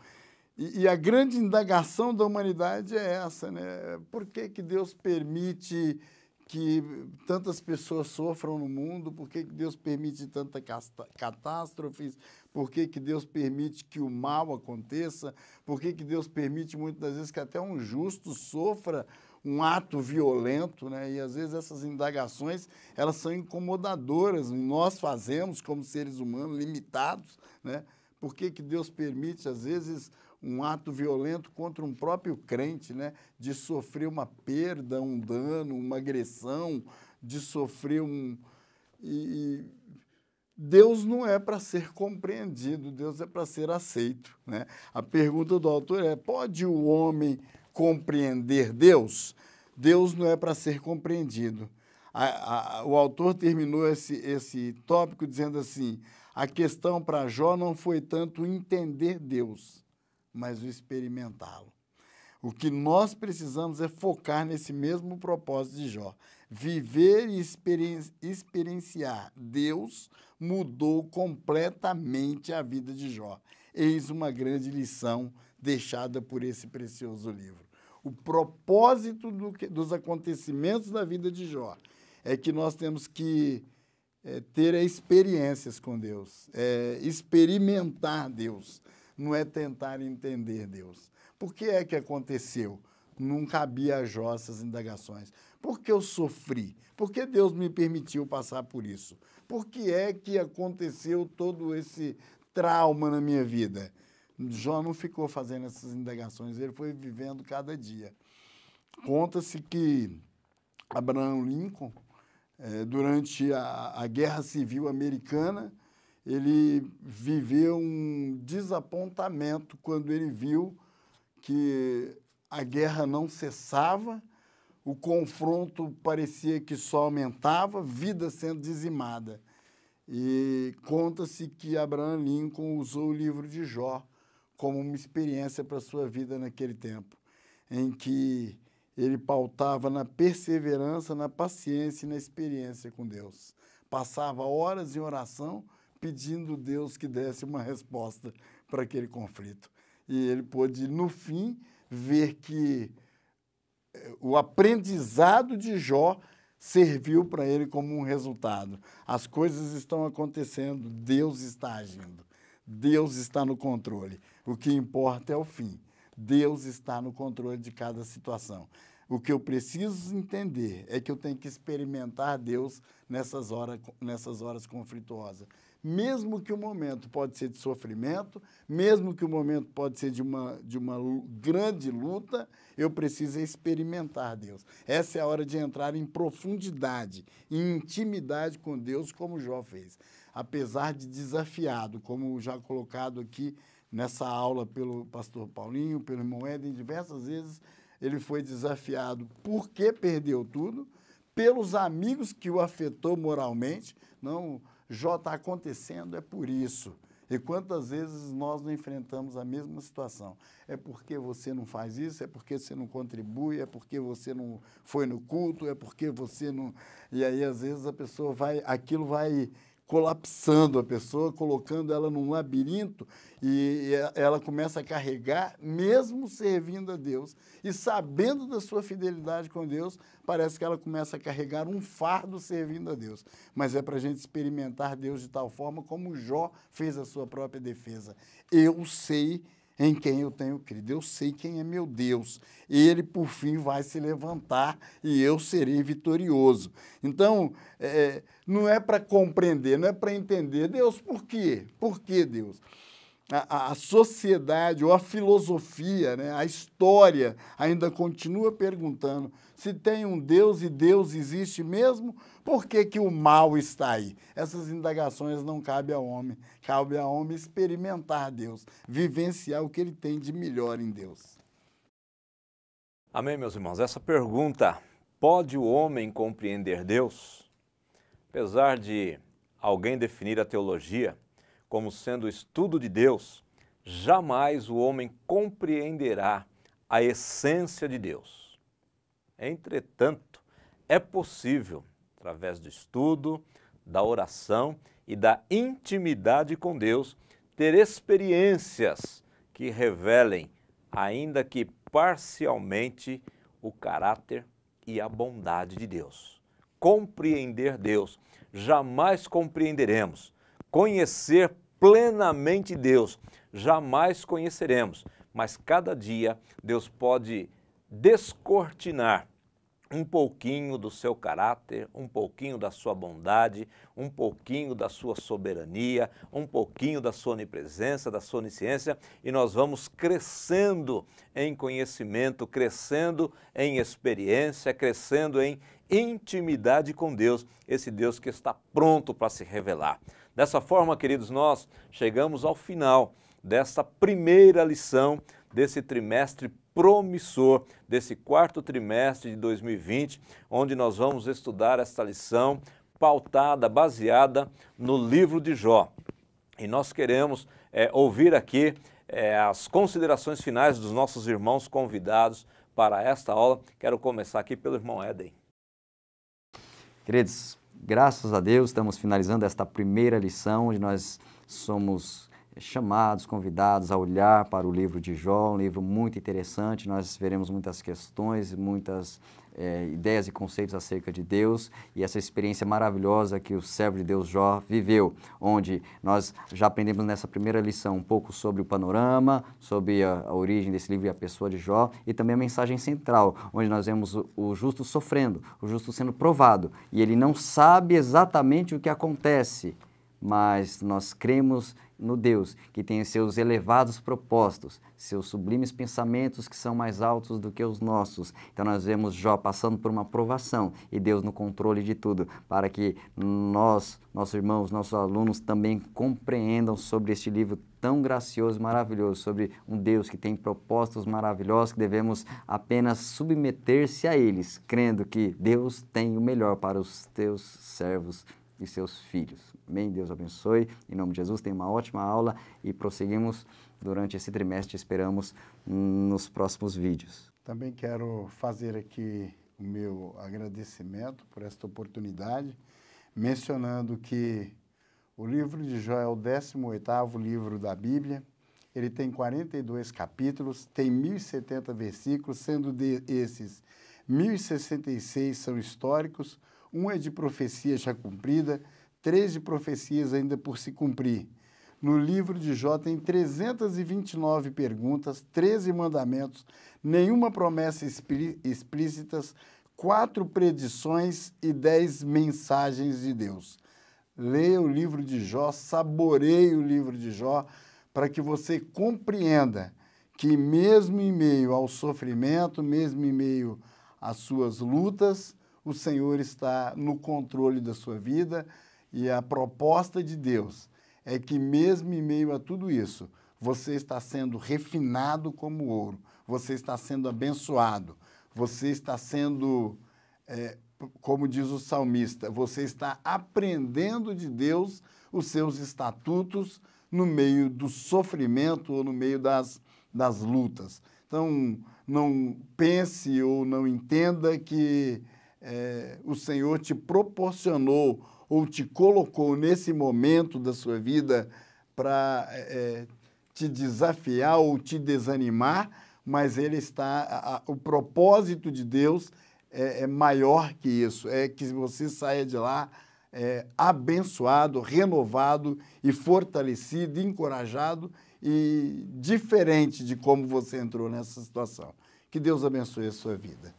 E a grande indagação da humanidade é essa, né? Por que Deus permite que tantas pessoas sofram no mundo? Por que Deus permite tantas catástrofes? Por que Deus permite que o mal aconteça? Por que Deus permite muitas vezes que até um justo sofra um ato violento, né? E às vezes essas indagações, elas são incomodadoras, nós fazemos como seres humanos limitados, né? Por que Deus permite às vezes um ato violento contra um próprio crente, né? De sofrer uma perda, um dano, uma agressão, de sofrer Deus não é para ser compreendido, Deus é para ser aceito, né? A pergunta do autor é, pode o homem compreender Deus? Deus não é para ser compreendido. O autor terminou esse tópico dizendo assim, a questão para Jó não foi tanto entender Deus, mas o experimentá-lo. O que nós precisamos é focar nesse mesmo propósito de Jó. Viver e experienciar Deus mudou completamente a vida de Jó. Eis uma grande lição deixada por esse precioso livro. O propósito dos acontecimentos da vida de Jó é que nós temos que ter experiências com Deus, experimentar Deus, não é tentar entender Deus. Por que é que aconteceu? Não cabia a Jó essas indagações. Por que eu sofri? Por que Deus me permitiu passar por isso? Por que é que aconteceu todo esse trauma na minha vida? Jó não ficou fazendo essas indagações, ele foi vivendo cada dia. Conta-se que Abraham Lincoln, durante a Guerra Civil Americana, ele viveu um desapontamento quando ele viu que a guerra não cessava, o confronto parecia que só aumentava, vida sendo dizimada. E conta-se que Abraham Lincoln usou o livro de Jó como uma experiência para a sua vida naquele tempo, em que ele pautava na perseverança, na paciência e na experiência com Deus. Passava horas em oração pedindo a Deus que desse uma resposta para aquele conflito. E ele pôde, no fim, ver que o aprendizado de Jó serviu para ele como um resultado. As coisas estão acontecendo, Deus está agindo, Deus está no controle. O que importa é o fim. Deus está no controle de cada situação. O que eu preciso entender é que eu tenho que experimentar Deus nessas horas conflituosas. Mesmo que o momento pode ser de sofrimento, mesmo que o momento pode ser de uma grande luta, eu preciso experimentar Deus. Essa é a hora de entrar em profundidade, em intimidade com Deus, como Jó fez. Apesar de desafiado, como já colocado aqui nessa aula pelo pastor Paulinho, pelo irmão Éden, diversas vezes ele foi desafiado porque perdeu tudo, pelos amigos que o afetou moralmente. Não, Jó está acontecendo, é por isso. E quantas vezes nós não enfrentamos a mesma situação? É porque você não faz isso, é porque você não contribui, é porque você não foi no culto, é porque você não... E aí, às vezes, a pessoa aquilo vai colapsando a pessoa, colocando ela num labirinto, e ela começa a carregar, mesmo servindo a Deus, e sabendo da sua fidelidade com Deus, parece que ela começa a carregar um fardo servindo a Deus. Mas é para a gente experimentar Deus de tal forma como Jó fez a sua própria defesa. Eu sei em quem eu tenho crido, eu sei quem é meu Deus. Ele, por fim, vai se levantar e eu serei vitorioso. Então, não é para compreender, não é para entender. Deus, por quê? Por que Deus? A sociedade ou a filosofia, né, a história ainda continua perguntando se tem um Deus e Deus existe mesmo, por que que o mal está aí? Essas indagações não cabem ao homem. Cabe ao homem experimentar Deus, vivenciar o que ele tem de melhor em Deus. Amém, meus irmãos? Essa pergunta, pode o homem compreender Deus? Apesar de alguém definir a teologia como sendo o estudo de Deus, jamais o homem compreenderá a essência de Deus. Entretanto, é possível, através do estudo, da oração e da intimidade com Deus, ter experiências que revelem, ainda que parcialmente, o caráter e a bondade de Deus. Compreender Deus, jamais compreenderemos. Conhecer plenamente Deus, jamais conheceremos, mas cada dia Deus pode descortinar um pouquinho do seu caráter, um pouquinho da sua bondade, um pouquinho da sua soberania, um pouquinho da sua onipresença, da sua onisciência, e nós vamos crescendo em conhecimento, crescendo em experiência, crescendo em intimidade com Deus, esse Deus que está pronto para se revelar. Dessa forma, queridos, nós chegamos ao final desta primeira lição desse trimestre promissor, desse quarto trimestre de 2020, onde nós vamos estudar esta lição pautada, baseada no livro de Jó. E nós queremos ouvir aqui as considerações finais dos nossos irmãos convidados para esta aula. Quero começar aqui pelo irmão Éden. Queridos, graças a Deus, estamos finalizando esta primeira lição, onde nós somos chamados, convidados a olhar para o livro de Jó, um livro muito interessante. Nós veremos muitas questões, muitas ideias e conceitos acerca de Deus e essa experiência maravilhosa que o servo de Deus Jó viveu, onde nós já aprendemos nessa primeira lição um pouco sobre o panorama, sobre a origem desse livro e a pessoa de Jó, e também a mensagem central, onde nós vemos o justo sofrendo, o justo sendo provado, e ele não sabe exatamente o que acontece, mas nós cremos no Deus que tem seus elevados propósitos, seus sublimes pensamentos que são mais altos do que os nossos. Então nós vemos Jó passando por uma provação e Deus no controle de tudo, para que nós, nossos irmãos, nossos alunos também compreendam sobre este livro tão gracioso e maravilhoso, sobre um Deus que tem propósitos maravilhosos, que devemos apenas submeter-se a eles, crendo que Deus tem o melhor para os teus servos e seus filhos. Amém? Deus abençoe. Em nome de Jesus, tenha uma ótima aula e prosseguimos durante esse trimestre. Esperamos nos próximos vídeos. Também quero fazer aqui o meu agradecimento por esta oportunidade, mencionando que o livro de Jó é o 18º livro da Bíblia. Ele tem 42 capítulos, tem 1070 versículos, sendo desses 1066 são históricos, um é de profecia já cumprida, 3 de profecias ainda por se cumprir. No livro de Jó tem 329 perguntas, 13 mandamentos, nenhuma promessa explícita, 4 predições e 10 mensagens de Deus. Leia o livro de Jó, saboreie o livro de Jó, para que você compreenda que mesmo em meio ao sofrimento, mesmo em meio às suas lutas, o Senhor está no controle da sua vida, e a proposta de Deus é que mesmo em meio a tudo isso, você está sendo refinado como ouro, você está sendo abençoado, você está sendo, como diz o salmista, você está aprendendo de Deus os seus estatutos no meio do sofrimento ou no meio das lutas. Então, não pense ou não entenda que o Senhor te proporcionou ou te colocou nesse momento da sua vida para te desafiar ou te desanimar, mas ele está, o propósito de Deus é maior que isso, é que você saia de lá abençoado, renovado e fortalecido, encorajado e diferente de como você entrou nessa situação. Que Deus abençoe a sua vida.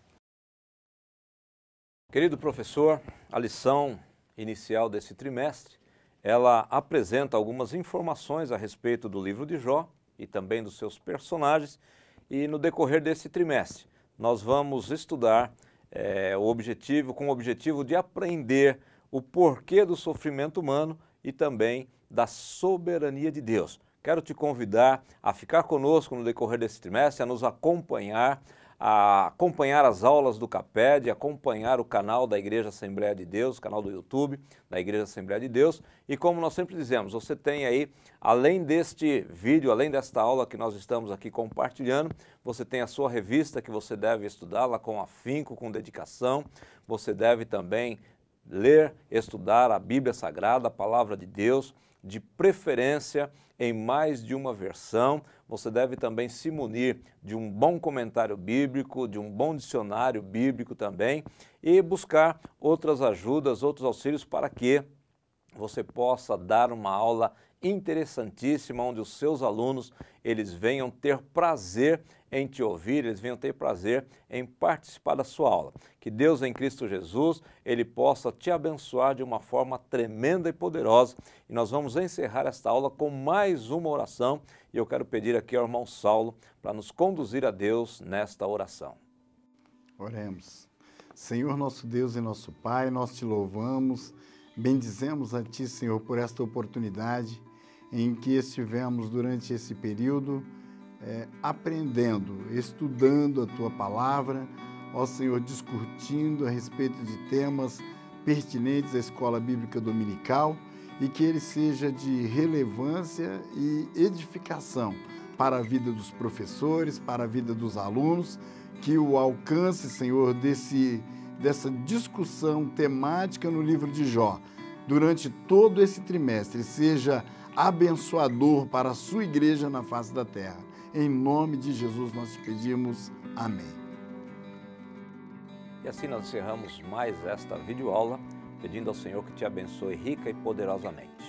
Querido professor, a lição inicial desse trimestre, ela apresenta algumas informações a respeito do livro de Jó e também dos seus personagens, e no decorrer desse trimestre nós vamos estudar com o objetivo de aprender o porquê do sofrimento humano e também da soberania de Deus. Quero te convidar a ficar conosco no decorrer desse trimestre, a nos acompanhar as aulas do CAPED, acompanhar o canal da Igreja Assembleia de Deus, o canal do YouTube da Igreja Assembleia de Deus. E como nós sempre dizemos, você tem aí, além deste vídeo, além desta aula que nós estamos aqui compartilhando, você tem a sua revista que você deve estudá-la com afinco, com dedicação. Você deve também ler, estudar a Bíblia Sagrada, a Palavra de Deus, de preferência em mais de uma versão. Você deve também se munir de um bom comentário bíblico, de um bom dicionário bíblico também, e buscar outras ajudas, outros auxílios para que você possa dar uma aula interessantíssima, onde os seus alunos eles venham ter prazer em te ouvir, eles venham ter prazer em participar da sua aula. Que Deus em Cristo Jesus, Ele possa te abençoar de uma forma tremenda e poderosa. E nós vamos encerrar esta aula com mais uma oração, e eu quero pedir aqui ao irmão Saulo para nos conduzir a Deus nesta oração. Oremos. Senhor nosso Deus e nosso Pai, nós te louvamos, bendizemos a Ti, Senhor, por esta oportunidade em que estivemos durante esse período aprendendo, estudando a Tua Palavra, ó Senhor, discutindo a respeito de temas pertinentes à Escola Bíblica Dominical, e que ele seja de relevância e edificação para a vida dos professores, para a vida dos alunos, que o alcance, Senhor, dessa discussão temática no livro de Jó, durante todo esse trimestre, seja abençoador para a sua igreja na face da terra. Em nome de Jesus nós te pedimos. Amém. E assim nós encerramos mais esta videoaula, pedindo ao Senhor que te abençoe rica e poderosamente.